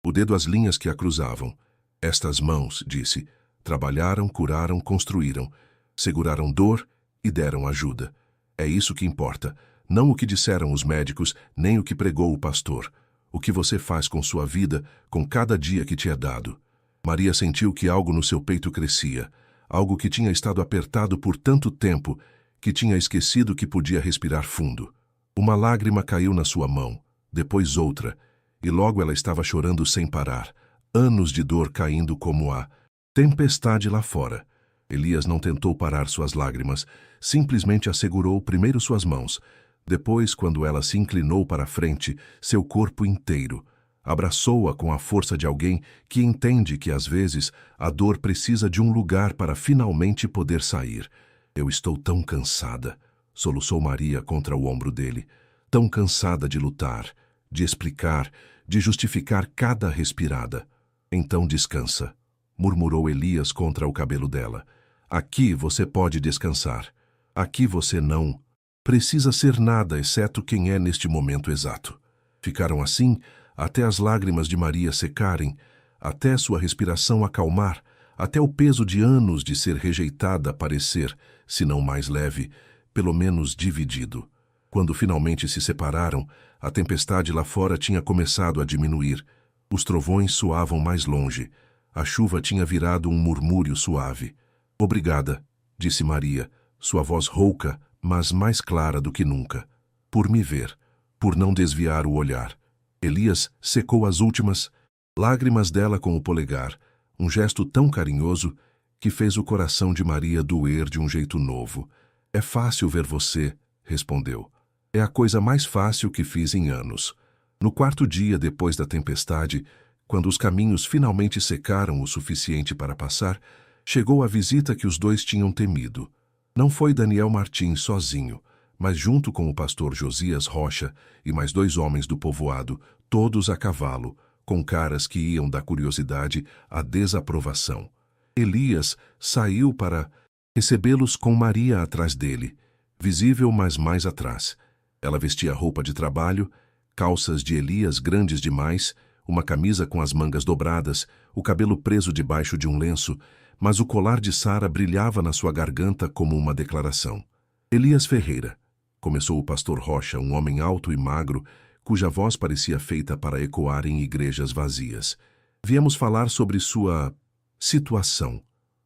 o dedo as linhas que a cruzavam. Estas mãos, disse, trabalharam, curaram, construíram, seguraram dor e deram ajuda. É isso que importa, não o que disseram os médicos, nem o que pregou o pastor. O que você faz com sua vida, com cada dia que te é dado. Maria sentiu que algo no seu peito crescia, algo que tinha estado apertado por tanto tempo que tinha esquecido que podia respirar fundo. Uma lágrima caiu na sua mão, depois outra, e logo ela estava chorando sem parar, anos de dor caindo como a tempestade lá fora. Elias não tentou parar suas lágrimas, simplesmente assegurou primeiro suas mãos, depois, quando ela se inclinou para a frente, seu corpo inteiro. Abraçou-a com a força de alguém que entende que, às vezes, a dor precisa de um lugar para finalmente poder sair. Eu estou tão cansada, soluçou Maria contra o ombro dele, tão cansada de lutar, de explicar, de justificar cada respirada. Então descansa, murmurou Elias contra o cabelo dela. Aqui você pode descansar. Aqui você não precisa ser nada exceto quem é neste momento exato. Ficaram assim até as lágrimas de Maria secarem, até sua respiração acalmar, até o peso de anos de ser rejeitada parecer, se não mais leve, pelo menos dividido. Quando finalmente se separaram, a tempestade lá fora tinha começado a diminuir. Os trovões soavam mais longe. A chuva tinha virado um murmúrio suave. Obrigada, disse Maria, sua voz rouca, mas mais clara do que nunca. Por me ver, por não desviar o olhar. Elias secou as últimas lágrimas dela com o polegar, um gesto tão carinhoso que fez o coração de Maria doer de um jeito novo. É fácil ver você, respondeu. É a coisa mais fácil que fiz em anos. No 4º dia depois da tempestade, quando os caminhos finalmente secaram o suficiente para passar, chegou a visita que os dois tinham temido. Não foi Daniel Martins sozinho, mas junto com o pastor Josias Rocha e mais 2 homens do povoado, todos a cavalo, com caras que iam da curiosidade à desaprovação. Elias saiu para recebê-los com Maria atrás dele, visível, mas mais atrás. Ela vestia roupa de trabalho, calças de Elias grandes demais, uma camisa com as mangas dobradas, o cabelo preso debaixo de um lenço, mas o colar de Sara brilhava na sua garganta como uma declaração. Elias Ferreira, começou o pastor Rocha, um homem alto e magro, cuja voz parecia feita para ecoar em igrejas vazias. Viemos falar sobre sua situação.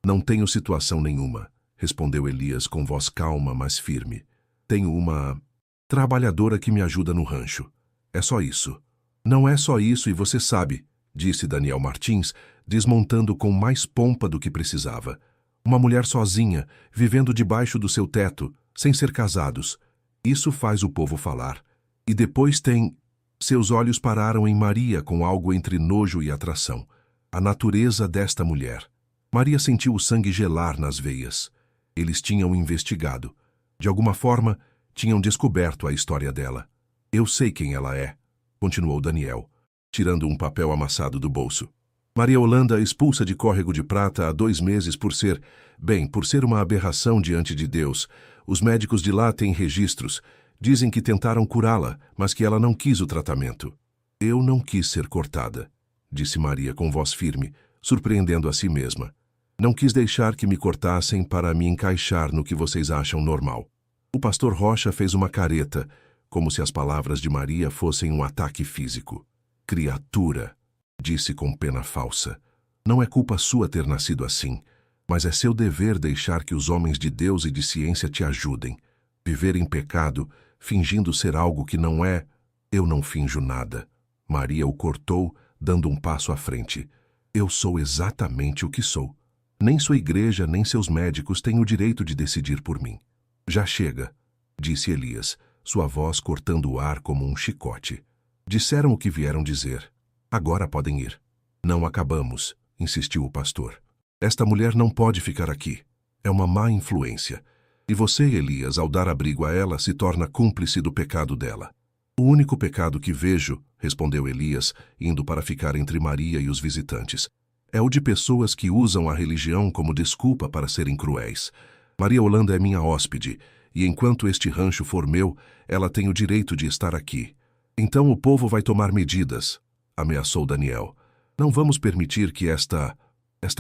Não tenho situação nenhuma, respondeu Elias com voz calma, mas firme. Tenho uma trabalhadora que me ajuda no rancho. É só isso. Não é só isso e você sabe, disse Daniel Martins, desmontando com mais pompa do que precisava. Uma mulher sozinha, vivendo debaixo do seu teto, sem ser casados. Isso faz o povo falar. E depois tem... Seus olhos pararam em Maria com algo entre nojo e atração. A natureza desta mulher. Maria sentiu o sangue gelar nas veias. Eles tinham investigado. De alguma forma, tinham descoberto a história dela. Eu sei quem ela é, continuou Daniel, tirando um papel amassado do bolso. Maria Holanda expulsa de Córrego de Prata há 2 meses por ser uma aberração diante de Deus. Os médicos de lá têm registros. Dizem que tentaram curá-la, mas que ela não quis o tratamento. Eu não quis ser cortada, disse Maria com voz firme, surpreendendo a si mesma. Não quis deixar que me cortassem para me encaixar no que vocês acham normal. O pastor Rocha fez uma careta, como se as palavras de Maria fossem um ataque físico. Criatura, disse com pena falsa. Não é culpa sua ter nascido assim, mas é seu dever deixar que os homens de Deus e de ciência te ajudem. Viver em pecado, fingindo ser algo que não é, eu não finjo nada. Maria o cortou, dando um passo à frente. Eu sou exatamente o que sou. Nem sua igreja, nem seus médicos têm o direito de decidir por mim. Já chega, disse Elias, sua voz cortando o ar como um chicote. Disseram o que vieram dizer. Agora podem ir. Não acabamos, insistiu o pastor. Esta mulher não pode ficar aqui. É uma má influência. E você, Elias, ao dar abrigo a ela, se torna cúmplice do pecado dela. O único pecado que vejo, respondeu Elias, indo para ficar entre Maria e os visitantes, é o de pessoas que usam a religião como desculpa para serem cruéis. Maria Holanda é minha hóspede, e enquanto este rancho for meu, ela tem o direito de estar aqui. Então o povo vai tomar medidas, ameaçou Daniel. Não vamos permitir que esta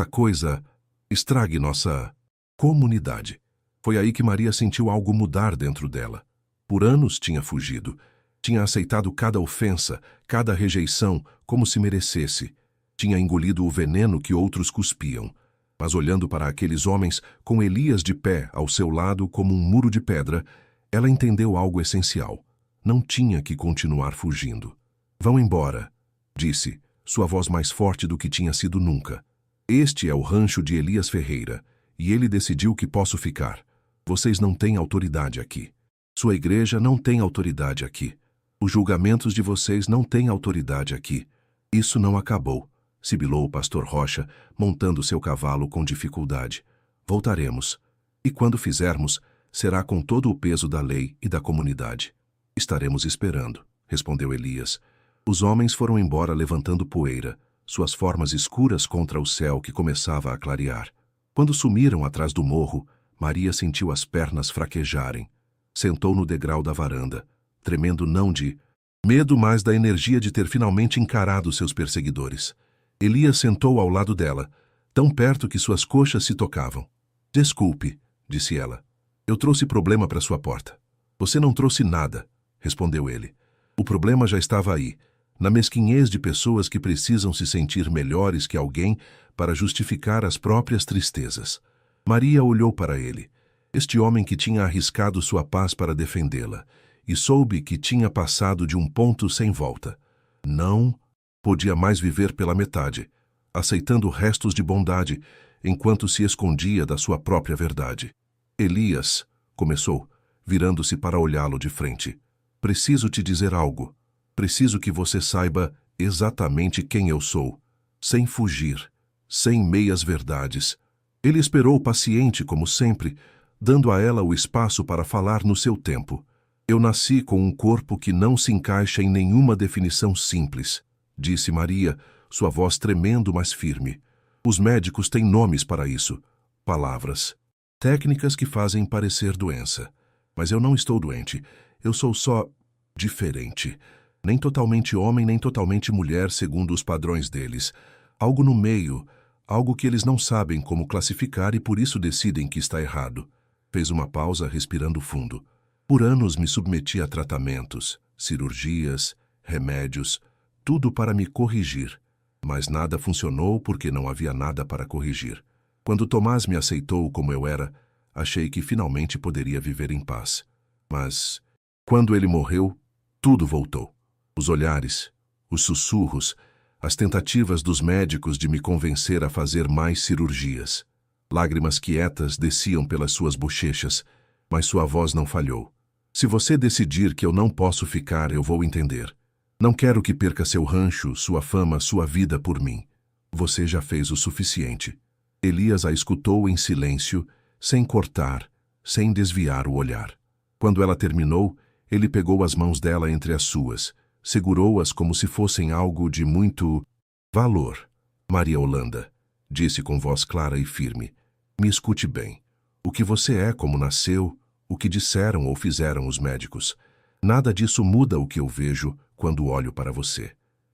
coisa estrague nossa comunidade. Foi aí que Maria sentiu algo mudar dentro dela. Por anos tinha fugido. Tinha aceitado cada ofensa, cada rejeição, como se merecesse. Tinha engolido o veneno que outros cuspiam. Mas olhando para aqueles homens, com Elias de pé ao seu lado como um muro de pedra, ela entendeu algo essencial. Não tinha que continuar fugindo. Vão embora, disse, sua voz mais forte do que tinha sido nunca. Este é o rancho de Elias Ferreira, e ele decidiu que posso ficar. Vocês não têm autoridade aqui. Sua igreja não tem autoridade aqui. Os julgamentos de vocês não têm autoridade aqui. Isso não acabou, sibilou o pastor Rocha, montando seu cavalo com dificuldade. Voltaremos. E quando fizermos, será com todo o peso da lei e da comunidade. Estaremos esperando, respondeu Elias. Os homens foram embora levantando poeira, suas formas escuras contra o céu que começava a clarear. Quando sumiram atrás do morro, Maria sentiu as pernas fraquejarem. Sentou no degrau da varanda, tremendo não de medo, mas da energia de ter finalmente encarado seus perseguidores. Elias sentou ao lado dela, tão perto que suas coxas se tocavam. Desculpe, disse ela. Eu trouxe problema para sua porta. Você não trouxe nada, respondeu ele. O problema já estava aí, na mesquinhez de pessoas que precisam se sentir melhores que alguém para justificar as próprias tristezas. Maria olhou para ele, este homem que tinha arriscado sua paz para defendê-la, e soube que tinha passado de um ponto sem volta. Não podia mais viver pela metade, aceitando restos de bondade, enquanto se escondia da sua própria verdade. Elias, começou, virando-se para olhá-lo de frente. Preciso te dizer algo. Preciso que você saiba exatamente quem eu sou, sem fugir, sem meias-verdades. Ele esperou paciente, como sempre, dando a ela o espaço para falar no seu tempo. Eu nasci com um corpo que não se encaixa em nenhuma definição simples, disse Maria, sua voz tremendo, mas firme. Os médicos têm nomes para isso. Palavras. Técnicas que fazem parecer doença. Mas eu não estou doente. Eu sou só diferente. Nem totalmente homem, nem totalmente mulher, segundo os padrões deles. Algo no meio, algo que eles não sabem como classificar e por isso decidem que está errado. Fez uma pausa, respirando fundo. Por anos me submeti a tratamentos, cirurgias, remédios, tudo para me corrigir. Mas nada funcionou porque não havia nada para corrigir. Quando Tomás me aceitou como eu era, achei que finalmente poderia viver em paz. Mas, quando ele morreu, tudo voltou. Os olhares, os sussurros, as tentativas dos médicos de me convencer a fazer mais cirurgias. Lágrimas quietas desciam pelas suas bochechas, mas sua voz não falhou. Se você decidir que eu não posso ficar, eu vou entender. Não quero que perca seu rancho, sua fama, sua vida por mim. Você já fez o suficiente. Elias a escutou em silêncio, sem cortar, sem desviar o olhar. Quando ela terminou, ele pegou as mãos dela entre as suas, segurou-as como se fossem algo de muito valor. Maria Holanda, disse com voz clara e firme, me escute bem. O que você é, como nasceu, o que disseram ou fizeram os médicos, nada disso muda o que eu vejo quando olho para você.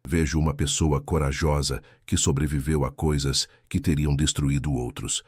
Vejo uma pessoa corajosa que sobreviveu a coisas que teriam destruído outros.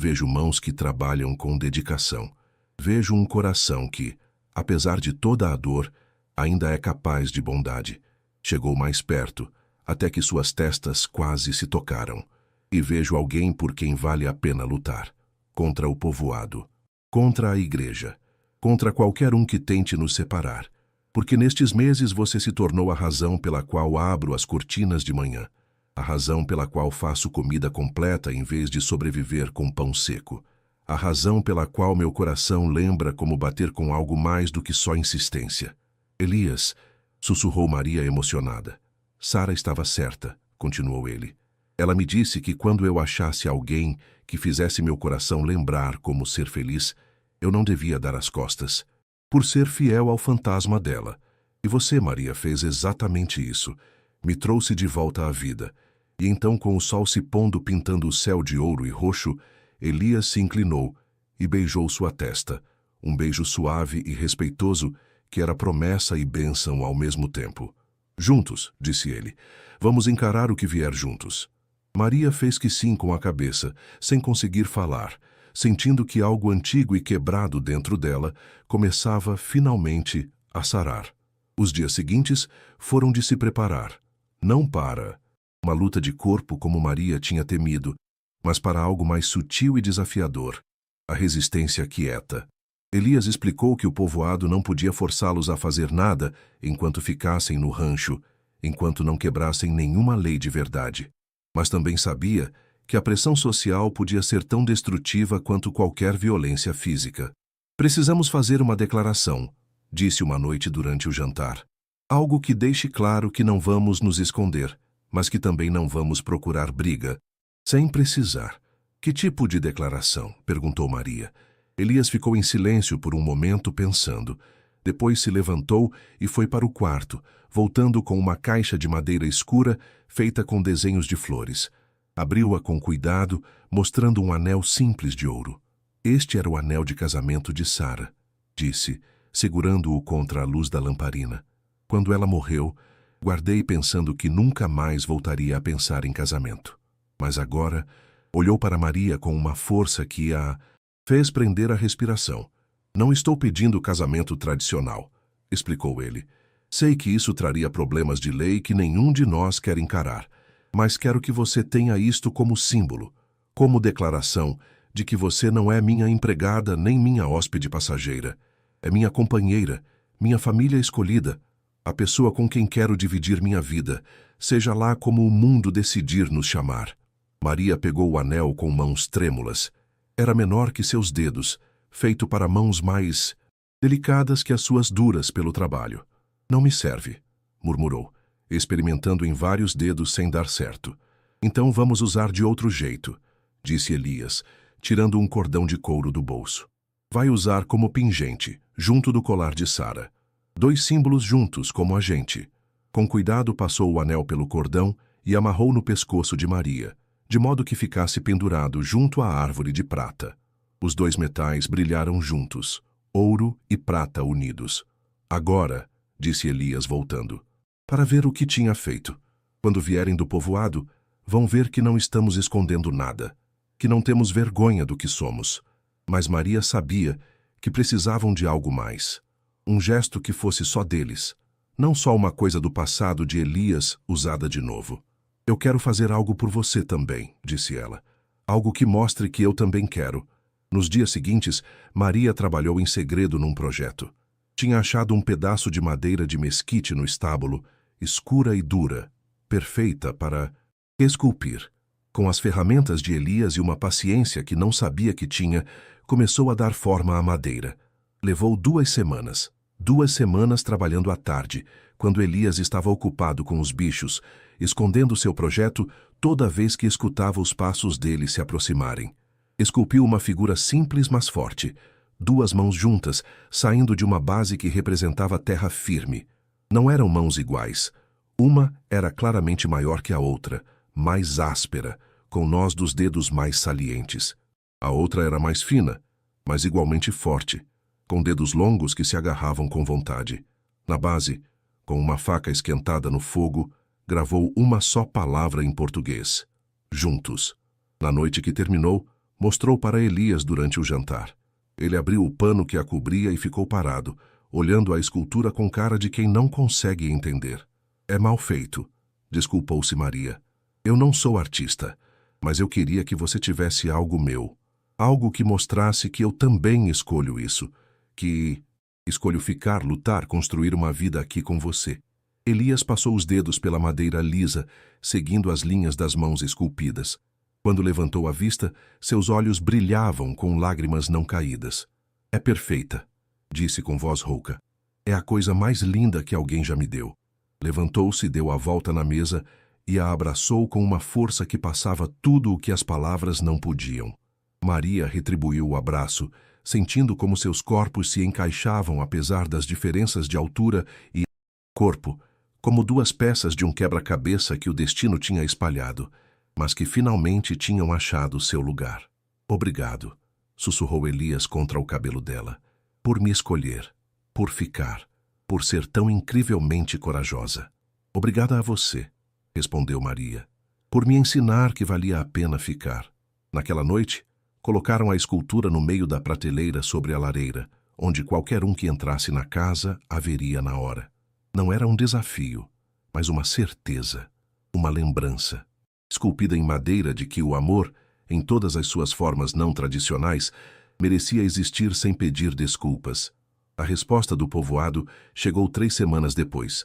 Vejo mãos que trabalham com dedicação. Vejo um coração que, apesar de toda a dor, ainda é capaz de bondade. Chegou mais perto, até que suas testas quase se tocaram. E vejo alguém por quem vale a pena lutar. Contra o povoado, contra a igreja, contra qualquer um que tente nos separar. Porque nestes meses você se tornou a razão pela qual abro as cortinas de manhã, a razão pela qual faço comida completa em vez de sobreviver com pão seco, a razão pela qual meu coração lembra como bater com algo mais do que só insistência. Elias, sussurrou Maria emocionada. Sara estava certa, continuou ele. Ela me disse que quando eu achasse alguém que fizesse meu coração lembrar como ser feliz, eu não devia dar as costas. Por ser fiel ao fantasma dela. E você, Maria, fez exatamente isso. Me trouxe de volta à vida. E então, com o sol se pondo pintando o céu de ouro e roxo, Elias se inclinou e beijou sua testa, um beijo suave e respeitoso que era promessa e bênção ao mesmo tempo. Juntos, disse ele, vamos encarar o que vier juntos. Maria fez que sim com a cabeça, sem conseguir falar, sentindo que algo antigo e quebrado dentro dela começava, finalmente, a sarar. Os dias seguintes foram de se preparar, não para uma luta de corpo como Maria tinha temido, mas para algo mais sutil e desafiador, a resistência quieta. Elias explicou que o povoado não podia forçá-los a fazer nada enquanto ficassem no rancho, enquanto não quebrassem nenhuma lei de verdade. Mas também sabia que a pressão social podia ser tão destrutiva quanto qualquer violência física. Precisamos fazer uma declaração, disse uma noite durante o jantar. Algo que deixe claro que não vamos nos esconder, mas que também não vamos procurar briga, sem precisar. Que tipo de declaração? Perguntou Maria. Elias ficou em silêncio por um momento pensando. Depois se levantou e foi para o quarto, voltando com uma caixa de madeira escura feita com desenhos de flores. Abriu-a com cuidado, mostrando um anel simples de ouro. Este era o anel de casamento de Sara, disse, segurando-o contra a luz da lamparina. Quando ela morreu, guardei pensando que nunca mais voltaria a pensar em casamento. Mas agora, olhou para Maria com uma força que a fez prender a respiração. Não estou pedindo casamento tradicional, explicou ele. Sei que isso traria problemas de lei que nenhum de nós quer encarar. Mas quero que você tenha isto como símbolo, como declaração de que você não é minha empregada nem minha hóspede passageira. É minha companheira, minha família escolhida, a pessoa com quem quero dividir minha vida, seja lá como o mundo decidir nos chamar. Maria pegou o anel com mãos trêmulas. Era menor que seus dedos, feito para mãos mais delicadas que as suas duras pelo trabalho. Não me serve, murmurou, experimentando em vários dedos sem dar certo. Então vamos usar de outro jeito, disse Elias, tirando um cordão de couro do bolso. Vai usar como pingente, junto do colar de Sara. 2 símbolos juntos, como agente. Com cuidado passou o anel pelo cordão e amarrou no pescoço de Maria, de modo que ficasse pendurado junto à árvore de prata. Os dois metais brilharam juntos, ouro e prata unidos. Agora, disse Elias voltando, para ver o que tinha feito. Quando vierem do povoado, vão ver que não estamos escondendo nada, que não temos vergonha do que somos. Mas Maria sabia que precisavam de algo mais. Um gesto que fosse só deles, não só uma coisa do passado de Elias usada de novo. Eu quero fazer algo por você também, disse ela. Algo que mostre que eu também quero. Nos dias seguintes, Maria trabalhou em segredo num projeto. Tinha achado um pedaço de madeira de mesquite no estábulo, escura e dura, perfeita para esculpir. Com as ferramentas de Elias e uma paciência que não sabia que tinha, começou a dar forma à madeira. Levou 2 semanas. 2 semanas trabalhando à tarde, quando Elias estava ocupado com os bichos, escondendo seu projeto toda vez que escutava os passos dele se aproximarem. Esculpiu uma figura simples, mas forte. 2 mãos juntas, saindo de uma base que representava terra firme. Não eram mãos iguais. Uma era claramente maior que a outra, mais áspera, com nós dos dedos mais salientes. A outra era mais fina, mas igualmente forte, com dedos longos que se agarravam com vontade. Na base, com uma faca esquentada no fogo, gravou uma só palavra em português: juntos. Na noite que terminou, mostrou para Elias durante o jantar. Ele abriu o pano que a cobria e ficou parado, olhando a escultura com cara de quem não consegue entender. É mal feito, desculpou-se Maria. Eu não sou artista, mas eu queria que você tivesse algo meu. Algo que mostrasse que eu também escolho isso, que escolho ficar, lutar, construir uma vida aqui com você. Elias passou os dedos pela madeira lisa, seguindo as linhas das mãos esculpidas. Quando levantou a vista, seus olhos brilhavam com lágrimas não caídas. É perfeita, disse com voz rouca. É a coisa mais linda que alguém já me deu. Levantou-se, deu a volta na mesa e a abraçou com uma força que passava tudo o que as palavras não podiam. Maria retribuiu o abraço, sentindo como seus corpos se encaixavam apesar das diferenças de altura e corpo, como 2 peças de um quebra-cabeça que o destino tinha espalhado, mas que finalmente tinham achado seu lugar. Obrigado, sussurrou Elias contra o cabelo dela, por me escolher, por ficar, por ser tão incrivelmente corajosa. Obrigada a você, respondeu Maria, por me ensinar que valia a pena ficar. Naquela noite, colocaram a escultura no meio da prateleira sobre a lareira, onde qualquer um que entrasse na casa a veria na hora. Não era um desafio, mas uma certeza, uma lembrança, esculpida em madeira de que o amor, em todas as suas formas não tradicionais, merecia existir sem pedir desculpas. A resposta do povoado chegou 3 semanas depois,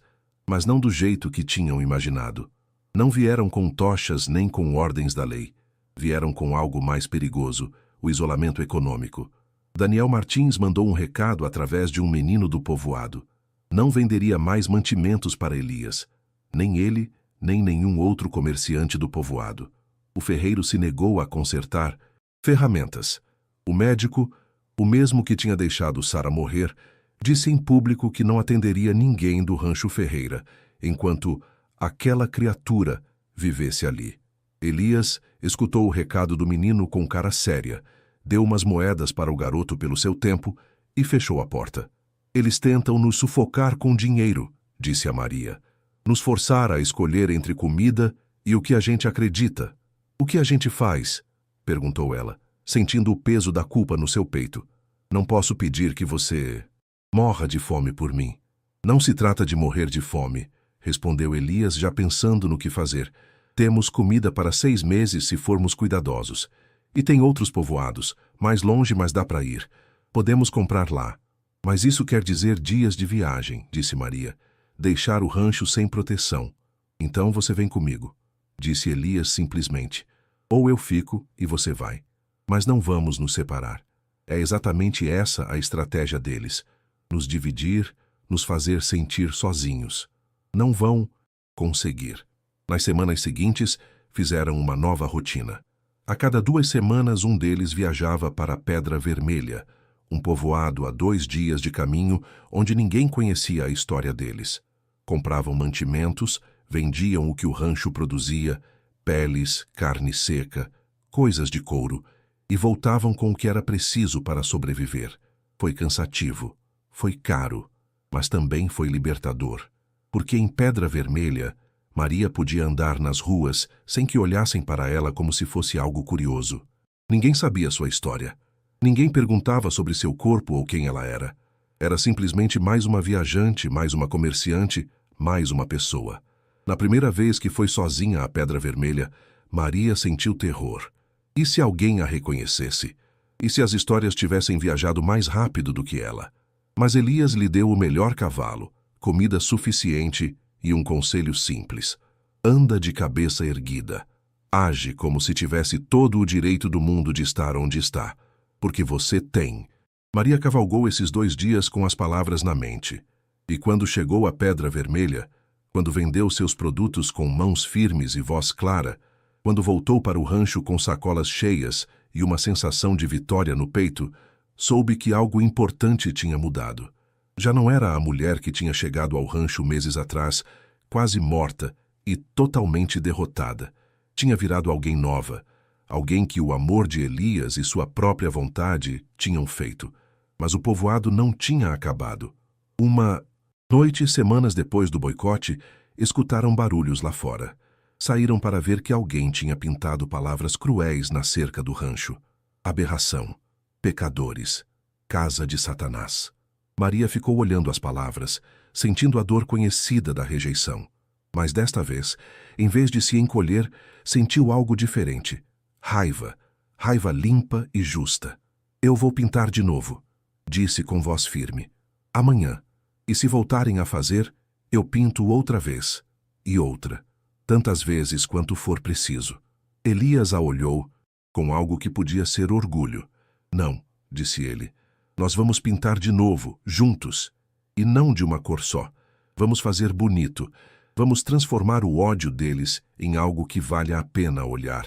mas não do jeito que tinham imaginado. Não vieram com tochas nem com ordens da lei. Vieram com algo mais perigoso, o isolamento econômico. Daniel Martins mandou um recado através de um menino do povoado. Não venderia mais mantimentos para Elias. Nem ele, nem nenhum outro comerciante do povoado. O ferreiro se negou a consertar ferramentas. O médico, o mesmo que tinha deixado Sara morrer, disse em público que não atenderia ninguém do rancho Ferreira, enquanto aquela criatura vivesse ali. Elias escutou o recado do menino com cara séria, deu umas moedas para o garoto pelo seu tempo e fechou a porta. Eles tentam nos sufocar com dinheiro, disse a Maria. Nos forçar a escolher entre comida e o que a gente acredita. O que a gente faz? Perguntou ela, sentindo o peso da culpa no seu peito. Não posso pedir que você morra de fome por mim. Não se trata de morrer de fome, respondeu Elias, já pensando no que fazer. Temos comida para 6 meses se formos cuidadosos. E tem outros povoados, mais longe, mas dá para ir. Podemos comprar lá. Mas isso quer dizer dias de viagem, disse Maria. Deixar o rancho sem proteção. Então você vem comigo, disse Elias simplesmente. Ou eu fico e você vai. Mas não vamos nos separar. É exatamente essa a estratégia deles. Nos dividir, nos fazer sentir sozinhos. Não vão conseguir. Nas semanas seguintes, fizeram uma nova rotina. A cada 2 semanas, um deles viajava para a Pedra Vermelha, um povoado a 2 dias de caminho, onde ninguém conhecia a história deles. Compravam mantimentos, vendiam o que o rancho produzia, peles, carne seca, coisas de couro, e voltavam com o que era preciso para sobreviver. Foi cansativo, foi caro, mas também foi libertador, porque em Pedra Vermelha, Maria podia andar nas ruas sem que olhassem para ela como se fosse algo curioso. Ninguém sabia sua história. Ninguém perguntava sobre seu corpo ou quem ela era. Era simplesmente mais uma viajante, mais uma comerciante, mais uma pessoa. Na primeira vez que foi sozinha à Pedra Vermelha, Maria sentiu terror. E se alguém a reconhecesse? E se as histórias tivessem viajado mais rápido do que ela? Mas Elias lhe deu o melhor cavalo, comida suficiente e um conselho simples. Anda de cabeça erguida. Age como se tivesse todo o direito do mundo de estar onde está, porque você tem. Maria cavalgou esses 2 dias com as palavras na mente. E quando chegou à Pedra Vermelha, quando vendeu seus produtos com mãos firmes e voz clara, quando voltou para o rancho com sacolas cheias e uma sensação de vitória no peito, soube que algo importante tinha mudado. Já não era a mulher que tinha chegado ao rancho meses atrás, quase morta e totalmente derrotada. Tinha virado alguém nova, alguém que o amor de Elias e sua própria vontade tinham feito. Mas o povoado não tinha acabado. Uma noite, semanas depois do boicote, escutaram barulhos lá fora. Saíram para ver que alguém tinha pintado palavras cruéis na cerca do rancho. Aberração, pecadores, casa de Satanás. Maria ficou olhando as palavras, sentindo a dor conhecida da rejeição. Mas desta vez, em vez de se encolher, sentiu algo diferente. Raiva, raiva limpa e justa. Eu vou pintar de novo, disse com voz firme. Amanhã. E se voltarem a fazer, eu pinto outra vez. E outra. Tantas vezes quanto for preciso. Elias a olhou, com algo que podia ser orgulho. Não, disse ele. Nós vamos pintar de novo, juntos. E não de uma cor só. Vamos fazer bonito. Vamos transformar o ódio deles em algo que valha a pena olhar.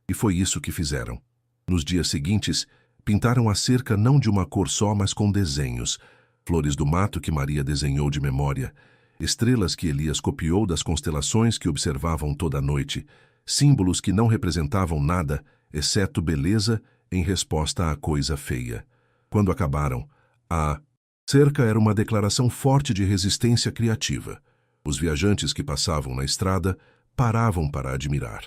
E foi isso que fizeram. Nos dias seguintes, pintaram a cerca não de uma cor só, mas com desenhos. Flores do mato que Maria desenhou de memória. Estrelas que Elias copiou das constelações que observavam toda a noite. Símbolos que não representavam nada, exceto beleza em resposta à coisa feia. Quando acabaram, a cerca era uma declaração forte de resistência criativa. Os viajantes que passavam na estrada paravam para admirar.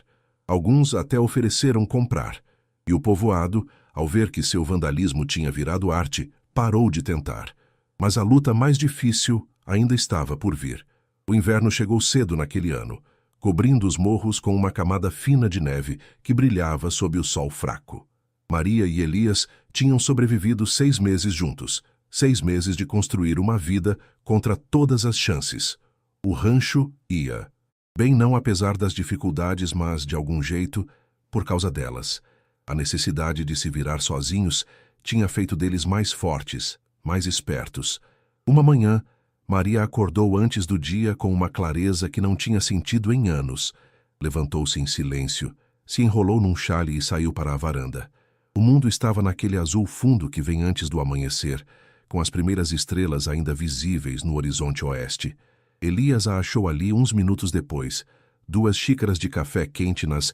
Alguns até ofereceram comprar. E o povoado, ao ver que seu vandalismo tinha virado arte, parou de tentar. Mas a luta mais difícil ainda estava por vir. O inverno chegou cedo naquele ano, cobrindo os morros com uma camada fina de neve que brilhava sob o sol fraco. Maria e Elias tinham sobrevivido 6 meses juntos, 6 meses de construir uma vida contra todas as chances. O rancho ia. Bem não apesar das dificuldades, mas, de algum jeito, por causa delas. A necessidade de se virar sozinhos tinha feito deles mais fortes, mais espertos. Uma manhã, Maria acordou antes do dia com uma clareza que não tinha sentido em anos. Levantou-se em silêncio, se enrolou num xale e saiu para a varanda. O mundo estava naquele azul fundo que vem antes do amanhecer, com as primeiras estrelas ainda visíveis no horizonte oeste. Elias a achou ali uns minutos depois, 2 xícaras de café quente nas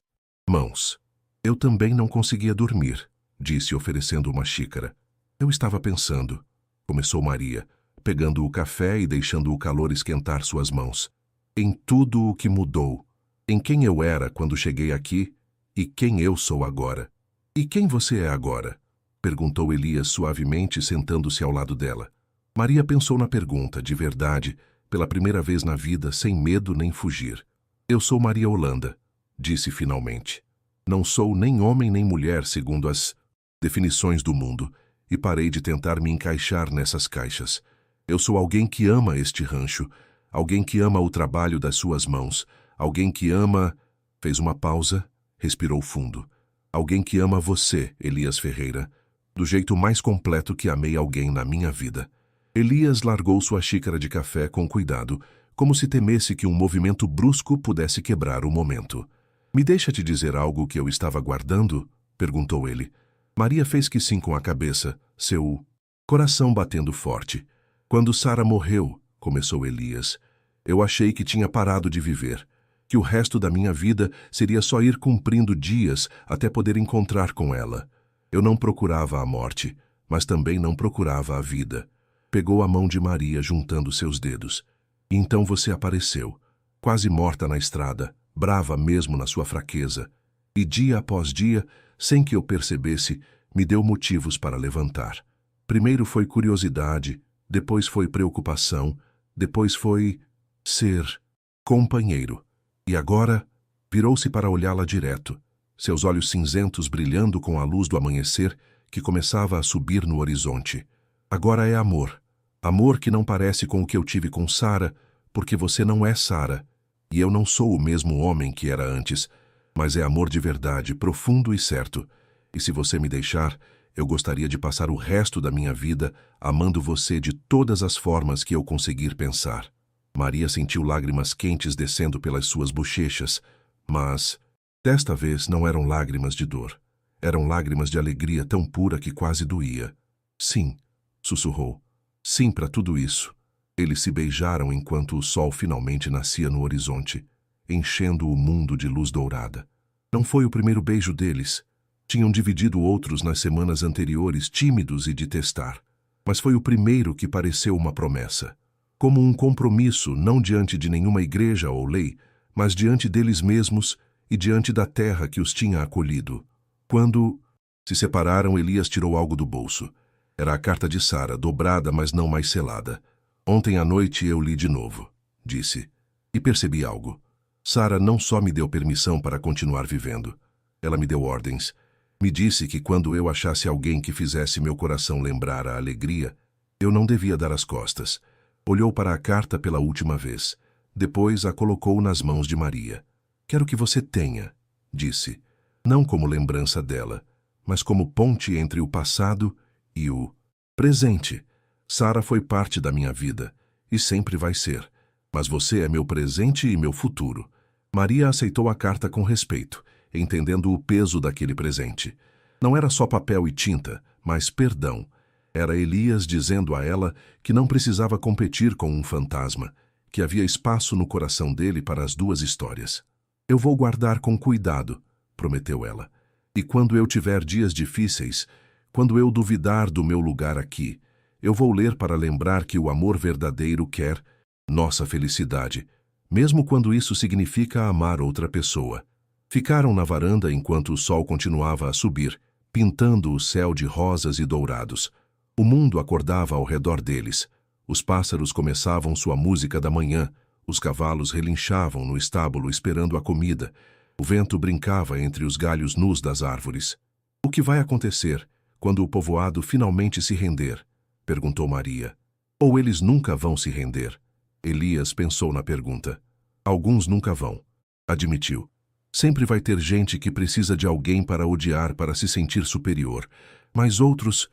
mãos. Eu também não conseguia dormir, disse oferecendo uma xícara. Eu estava pensando, começou Maria, pegando o café e deixando o calor esquentar suas mãos. Em tudo o que mudou, em quem eu era quando cheguei aqui e quem eu sou agora. E quem você é agora? Perguntou Elias suavemente, sentando-se ao lado dela. Maria pensou na pergunta, de verdade, pela primeira vez na vida, sem medo nem fugir. Eu sou Maria Holanda, disse finalmente. Não sou nem homem nem mulher segundo as definições do mundo, e parei de tentar me encaixar nessas caixas. Eu sou alguém que ama este rancho, alguém que ama o trabalho das suas mãos, alguém que ama... Fez uma pausa, respirou fundo. Alguém que ama você, Elias Ferreira, do jeito mais completo que amei alguém na minha vida. Elias largou sua xícara de café com cuidado, como se temesse que um movimento brusco pudesse quebrar o momento. Me deixa te dizer algo que eu estava guardando? Perguntou ele. Maria fez que sim com a cabeça, seu coração batendo forte. Quando Sara morreu, começou Elias, eu achei que tinha parado de viver. que o resto da minha vida seria só ir cumprindo dias até poder encontrar com ela. Eu não procurava a morte, mas também não procurava a vida. Pegou a mão de Maria juntando seus dedos. E então você apareceu, quase morta na estrada, brava mesmo na sua fraqueza. E dia após dia, sem que eu percebesse, me deu motivos para levantar. Primeiro foi curiosidade, depois foi preocupação, depois foi ser companheiro. E agora, virou-se para olhá-la direto, seus olhos cinzentos brilhando com a luz do amanhecer que começava a subir no horizonte. Agora é amor. Amor que não parece com o que eu tive com Sara, porque você não é Sara, e eu não sou o mesmo homem que era antes, mas é amor de verdade, profundo e certo. E se você me deixar, eu gostaria de passar o resto da minha vida amando você de todas as formas que eu conseguir pensar. Maria sentiu lágrimas quentes descendo pelas suas bochechas, mas, desta vez, não eram lágrimas de dor. Eram lágrimas de alegria tão pura que quase doía. Sim, sussurrou. Sim para tudo isso. Eles se beijaram enquanto o sol finalmente nascia no horizonte, enchendo o mundo de luz dourada. Não foi o primeiro beijo deles. Tinham dividido outros nas semanas anteriores, tímidos e de testar. Mas foi o primeiro que pareceu uma promessa. Como um compromisso, não diante de nenhuma igreja ou lei, mas diante deles mesmos e diante da terra que os tinha acolhido. Quando se separaram, Elias tirou algo do bolso. Era a carta de Sara, dobrada, mas não mais selada. Ontem à noite eu li de novo, disse, e percebi algo. Sara não só me deu permissão para continuar vivendo. Ela me deu ordens. Me disse que quando eu achasse alguém que fizesse meu coração lembrar a alegria, eu não devia dar as costas. Olhou para a carta pela última vez. Depois a colocou nas mãos de Maria. Quero que você tenha, disse, não como lembrança dela, mas como ponte entre o passado e o presente. Sara foi parte da minha vida, e sempre vai ser. Mas você é meu presente e meu futuro. Maria aceitou a carta com respeito, entendendo o peso daquele presente. Não era só papel e tinta, mas perdão. Era Elias dizendo a ela que não precisava competir com um fantasma, que havia espaço no coração dele para as duas histórias. Eu vou guardar com cuidado, prometeu ela. E quando eu tiver dias difíceis, quando eu duvidar do meu lugar aqui, eu vou ler para lembrar que o amor verdadeiro quer nossa felicidade, mesmo quando isso significa amar outra pessoa. Ficaram na varanda enquanto o sol continuava a subir, pintando o céu de rosas e dourados. O mundo acordava ao redor deles. Os pássaros começavam sua música da manhã, os cavalos relinchavam no estábulo esperando a comida, o vento brincava entre os galhos nus das árvores. O que vai acontecer quando o povoado finalmente se render? Perguntou Maria. Ou eles nunca vão se render? Elias pensou na pergunta. Alguns nunca vão, admitiu. Sempre vai ter gente que precisa de alguém para odiar, para se sentir superior. Mas outros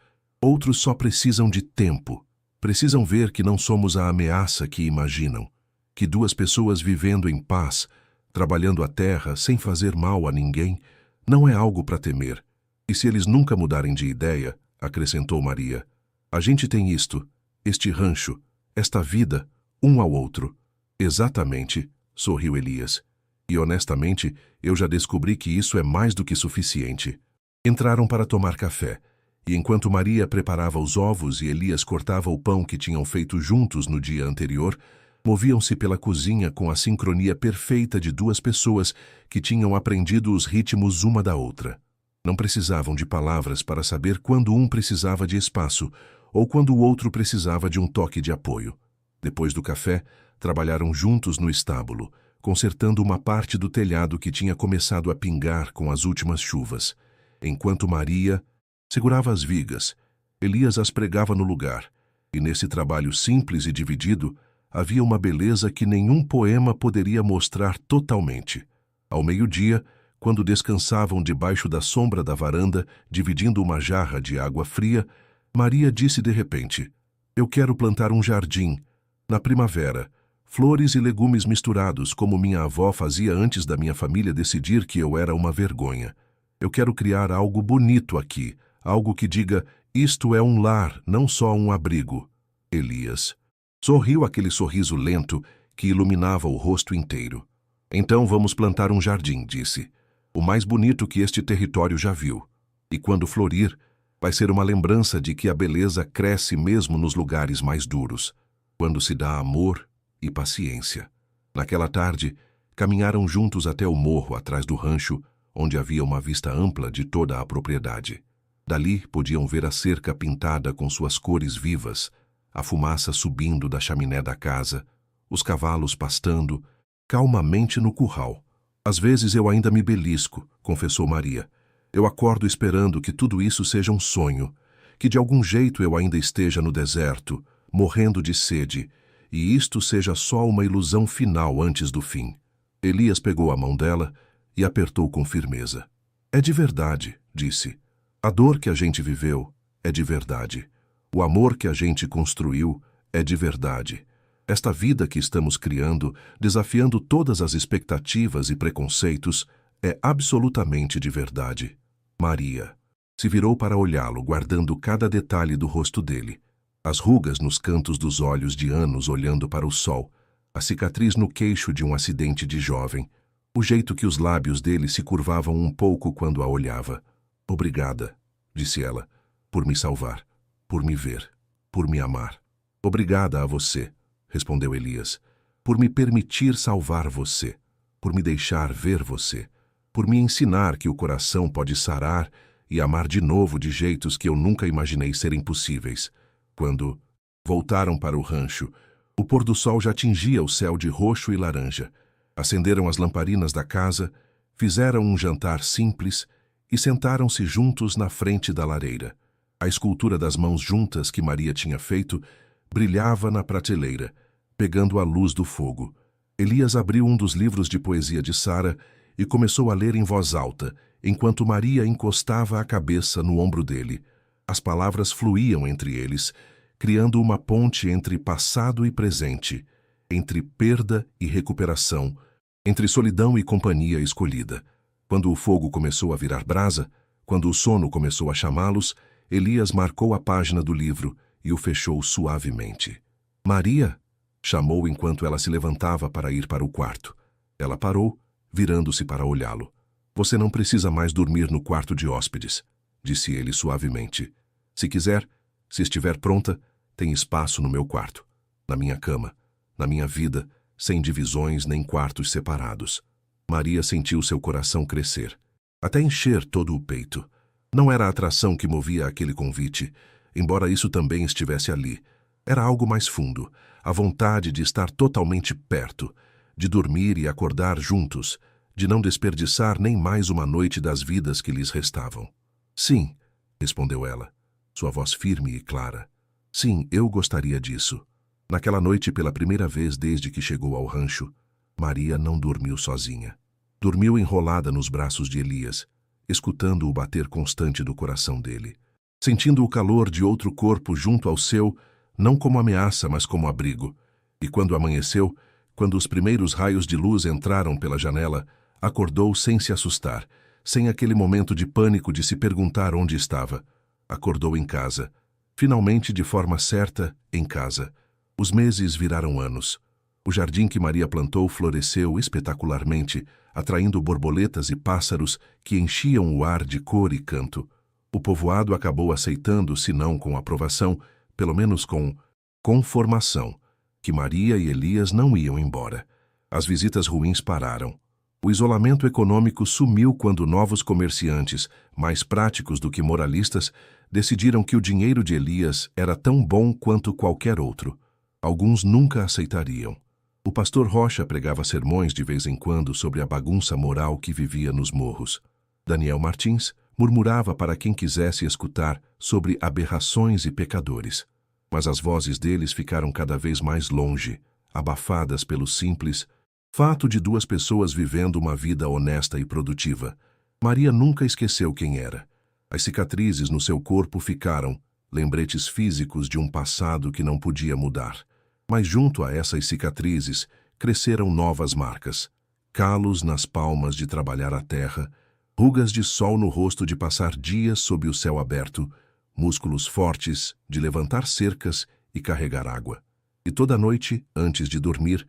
só precisam de tempo. Precisam ver que não somos a ameaça que imaginam. Que duas pessoas vivendo em paz, trabalhando a terra sem fazer mal a ninguém, não é algo para temer. E se eles nunca mudarem de ideia, acrescentou Maria, a gente tem isto, este rancho, esta vida, um ao outro. Exatamente, sorriu Elias. E honestamente, eu já descobri que isso é mais do que suficiente. Entraram para tomar café, e enquanto Maria preparava os ovos e Elias cortava o pão que tinham feito juntos no dia anterior, moviam-se pela cozinha com a sincronia perfeita de duas pessoas que tinham aprendido os ritmos uma da outra. Não precisavam de palavras para saber quando um precisava de espaço ou quando o outro precisava de um toque de apoio. Depois do café, trabalharam juntos no estábulo, consertando uma parte do telhado que tinha começado a pingar com as últimas chuvas. Enquanto Maria segurava as vigas, Elias as pregava no lugar, e nesse trabalho simples e dividido, havia uma beleza que nenhum poema poderia mostrar totalmente. Ao meio-dia, quando descansavam debaixo da sombra da varanda, dividindo uma jarra de água fria, Maria disse de repente, eu quero plantar um jardim, na primavera, flores e legumes misturados, como minha avó fazia antes da minha família decidir que eu era uma vergonha. Eu quero criar algo bonito aqui, algo que diga, isto é um lar, não só um abrigo. Elias sorriu aquele sorriso lento que iluminava o rosto inteiro. Então vamos plantar um jardim, disse. O mais bonito que este território já viu. E quando florir, vai ser uma lembrança de que a beleza cresce mesmo nos lugares mais duros, quando se dá amor e paciência. Naquela tarde, caminharam juntos até o morro atrás do rancho, onde havia uma vista ampla de toda a propriedade. Dali podiam ver a cerca pintada com suas cores vivas, a fumaça subindo da chaminé da casa, os cavalos pastando calmamente no curral. Às vezes eu ainda me belisco, confessou Maria. Eu acordo esperando que tudo isso seja um sonho, que de algum jeito eu ainda esteja no deserto, morrendo de sede, e isto seja só uma ilusão final antes do fim. Elias pegou a mão dela e apertou com firmeza. É de verdade, disse. A dor que a gente viveu é de verdade. O amor que a gente construiu é de verdade. Esta vida que estamos criando, desafiando todas as expectativas e preconceitos, é absolutamente de verdade. Maria se virou para olhá-lo, guardando cada detalhe do rosto dele. As rugas nos cantos dos olhos de anos olhando para o sol, a cicatriz no queixo de um acidente de jovem, o jeito que os lábios dele se curvavam um pouco quando a olhava. Obrigada, disse ela, por me salvar, por me ver, por me amar. Obrigada a você, respondeu Elias, por me permitir salvar você, por me deixar ver você, por me ensinar que o coração pode sarar e amar de novo de jeitos que eu nunca imaginei serem possíveis. Quando voltaram para o rancho, o pôr do sol já tingia o céu de roxo e laranja. Acenderam as lamparinas da casa, fizeram um jantar simples e sentaram-se juntos na frente da lareira. A escultura das mãos juntas que Maria tinha feito brilhava na prateleira, pegando a luz do fogo. Elias abriu um dos livros de poesia de Sara e começou a ler em voz alta, enquanto Maria encostava a cabeça no ombro dele. As palavras fluíam entre eles, criando uma ponte entre passado e presente, entre perda e recuperação, entre solidão e companhia escolhida. Quando o fogo começou a virar brasa, quando o sono começou a chamá-los, Elias marcou a página do livro e o fechou suavemente. Maria, chamou enquanto ela se levantava para ir para o quarto. Ela parou, virando-se para olhá-lo. Você não precisa mais dormir no quarto de hóspedes, disse ele suavemente. Se quiser, se estiver pronta, tem espaço no meu quarto, na minha cama, na minha vida, sem divisões nem quartos separados. Maria sentiu seu coração crescer, até encher todo o peito. Não era a atração que movia aquele convite, embora isso também estivesse ali. Era algo mais fundo, a vontade de estar totalmente perto, de dormir e acordar juntos, de não desperdiçar nem mais uma noite das vidas que lhes restavam. Sim, respondeu ela, sua voz firme e clara. Sim, eu gostaria disso. Naquela noite, pela primeira vez desde que chegou ao rancho, Maria não dormiu sozinha. Dormiu enrolada nos braços de Elias, escutando o bater constante do coração dele, sentindo o calor de outro corpo junto ao seu, não como ameaça, mas como abrigo. E quando amanheceu, quando os primeiros raios de luz entraram pela janela, acordou sem se assustar, sem aquele momento de pânico de se perguntar onde estava. Acordou em casa. Finalmente, de forma certa, em casa. Os meses viraram anos. O jardim que Maria plantou floresceu espetacularmente, atraindo borboletas e pássaros que enchiam o ar de cor e canto. O povoado acabou aceitando, se não com aprovação, pelo menos com conformação, que Maria e Elias não iam embora. As visitas ruins pararam. O isolamento econômico sumiu quando novos comerciantes, mais práticos do que moralistas, decidiram que o dinheiro de Elias era tão bom quanto qualquer outro. Alguns nunca aceitariam. O pastor Rocha pregava sermões de vez em quando sobre a bagunça moral que vivia nos morros. Daniel Martins murmurava para quem quisesse escutar sobre aberrações e pecadores. Mas as vozes deles ficaram cada vez mais longe, abafadas pelo simples fato de duas pessoas vivendo uma vida honesta e produtiva. Maria nunca esqueceu quem era. As cicatrizes no seu corpo ficaram, lembretes físicos de um passado que não podia mudar. Mas junto a essas cicatrizes cresceram novas marcas. Calos nas palmas de trabalhar a terra, rugas de sol no rosto de passar dias sob o céu aberto, músculos fortes de levantar cercas e carregar água. E toda noite, antes de dormir,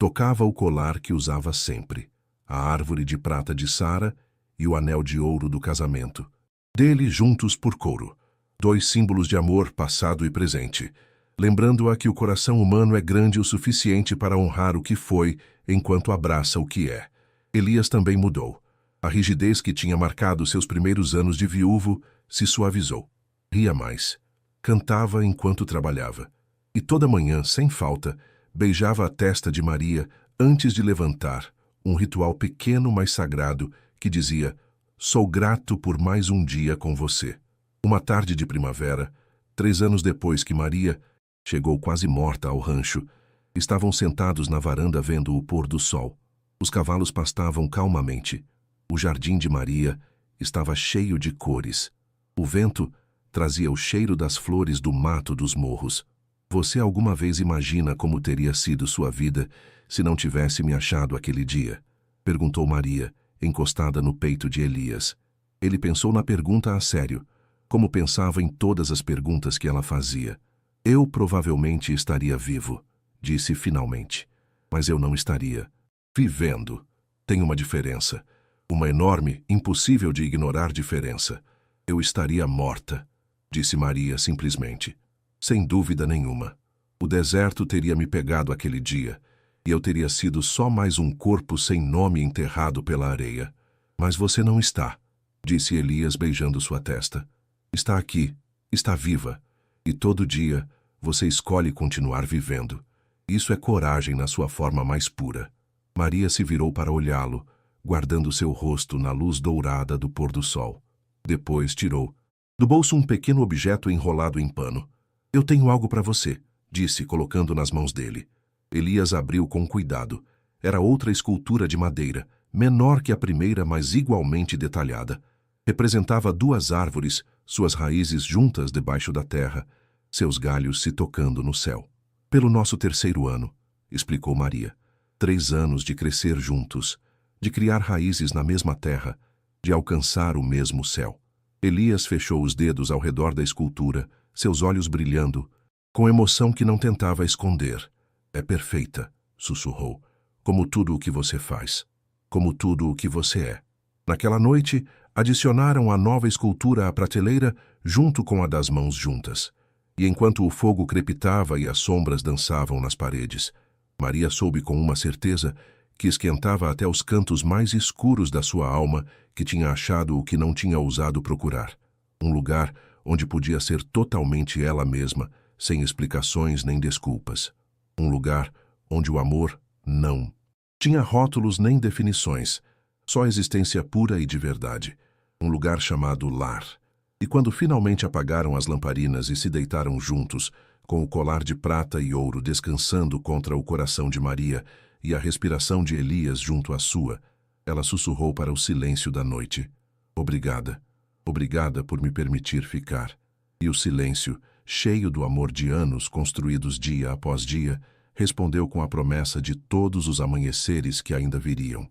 Tocava o colar que usava sempre, a árvore de prata de Sara e o anel de ouro do casamento. Dele juntos por couro, 2 símbolos de amor passado e presente, lembrando-a que o coração humano é grande o suficiente para honrar o que foi enquanto abraça o que é. Elias também mudou. A rigidez que tinha marcado seus primeiros anos de viúvo se suavizou. Ria mais. Cantava enquanto trabalhava. E toda manhã, sem falta, beijava a testa de Maria antes de levantar, um ritual pequeno mas sagrado que dizia: "Sou grato por mais um dia com você." Uma tarde de primavera, 3 anos depois que Maria chegou quase morta ao rancho, estavam sentados na varanda vendo o pôr do sol. Os cavalos pastavam calmamente. O jardim de Maria estava cheio de cores. O vento trazia o cheiro das flores do mato dos morros. "Você alguma vez imagina como teria sido sua vida se não tivesse me achado aquele dia?" perguntou Maria, encostada no peito de Elias. Ele pensou na pergunta a sério, como pensava em todas as perguntas que ela fazia. "Eu provavelmente estaria vivo", disse finalmente. "Mas eu não estaria vivendo. Tem uma diferença. Uma enorme, impossível de ignorar diferença. Eu estaria morta", disse Maria simplesmente. "Sem dúvida nenhuma. O deserto teria me pegado aquele dia, e eu teria sido só mais um corpo sem nome enterrado pela areia. Mas você não está", disse Elias beijando sua testa. "Está aqui, está viva, e todo dia você escolhe continuar vivendo. Isso é coragem na sua forma mais pura." Maria se virou para olhá-lo, guardando seu rosto na luz dourada do pôr do sol. Depois tirou do bolso um pequeno objeto enrolado em pano. "Eu tenho algo para você", disse, colocando nas mãos dele. Elias abriu com cuidado. Era outra escultura de madeira, menor que a primeira, mas igualmente detalhada. Representava 2 árvores, suas raízes juntas debaixo da terra, seus galhos se tocando no céu. "Pelo nosso 3º ano", explicou Maria. 3 anos de crescer juntos, de criar raízes na mesma terra, de alcançar o mesmo céu. Elias fechou os dedos ao redor da escultura, seus olhos brilhando, com emoção que não tentava esconder. "É perfeita", sussurrou, "como tudo o que você faz, como tudo o que você é." Naquela noite, adicionaram a nova escultura à prateleira junto com a das mãos juntas. E enquanto o fogo crepitava e as sombras dançavam nas paredes, Maria soube com uma certeza que esquentava até os cantos mais escuros da sua alma, que tinha achado o que não tinha ousado procurar. Um lugar onde podia ser totalmente ela mesma, sem explicações nem desculpas. Um lugar onde o amor não tinha rótulos nem definições, só existência pura e de verdade. Um lugar chamado lar. E quando finalmente apagaram as lamparinas e se deitaram juntos, com o colar de prata e ouro descansando contra o coração de Maria e a respiração de Elias junto à sua, ela sussurrou para o silêncio da noite: "Obrigada. Obrigada por me permitir ficar." E o silêncio, cheio do amor de anos construídos dia após dia, respondeu com a promessa de todos os amanheceres que ainda viriam.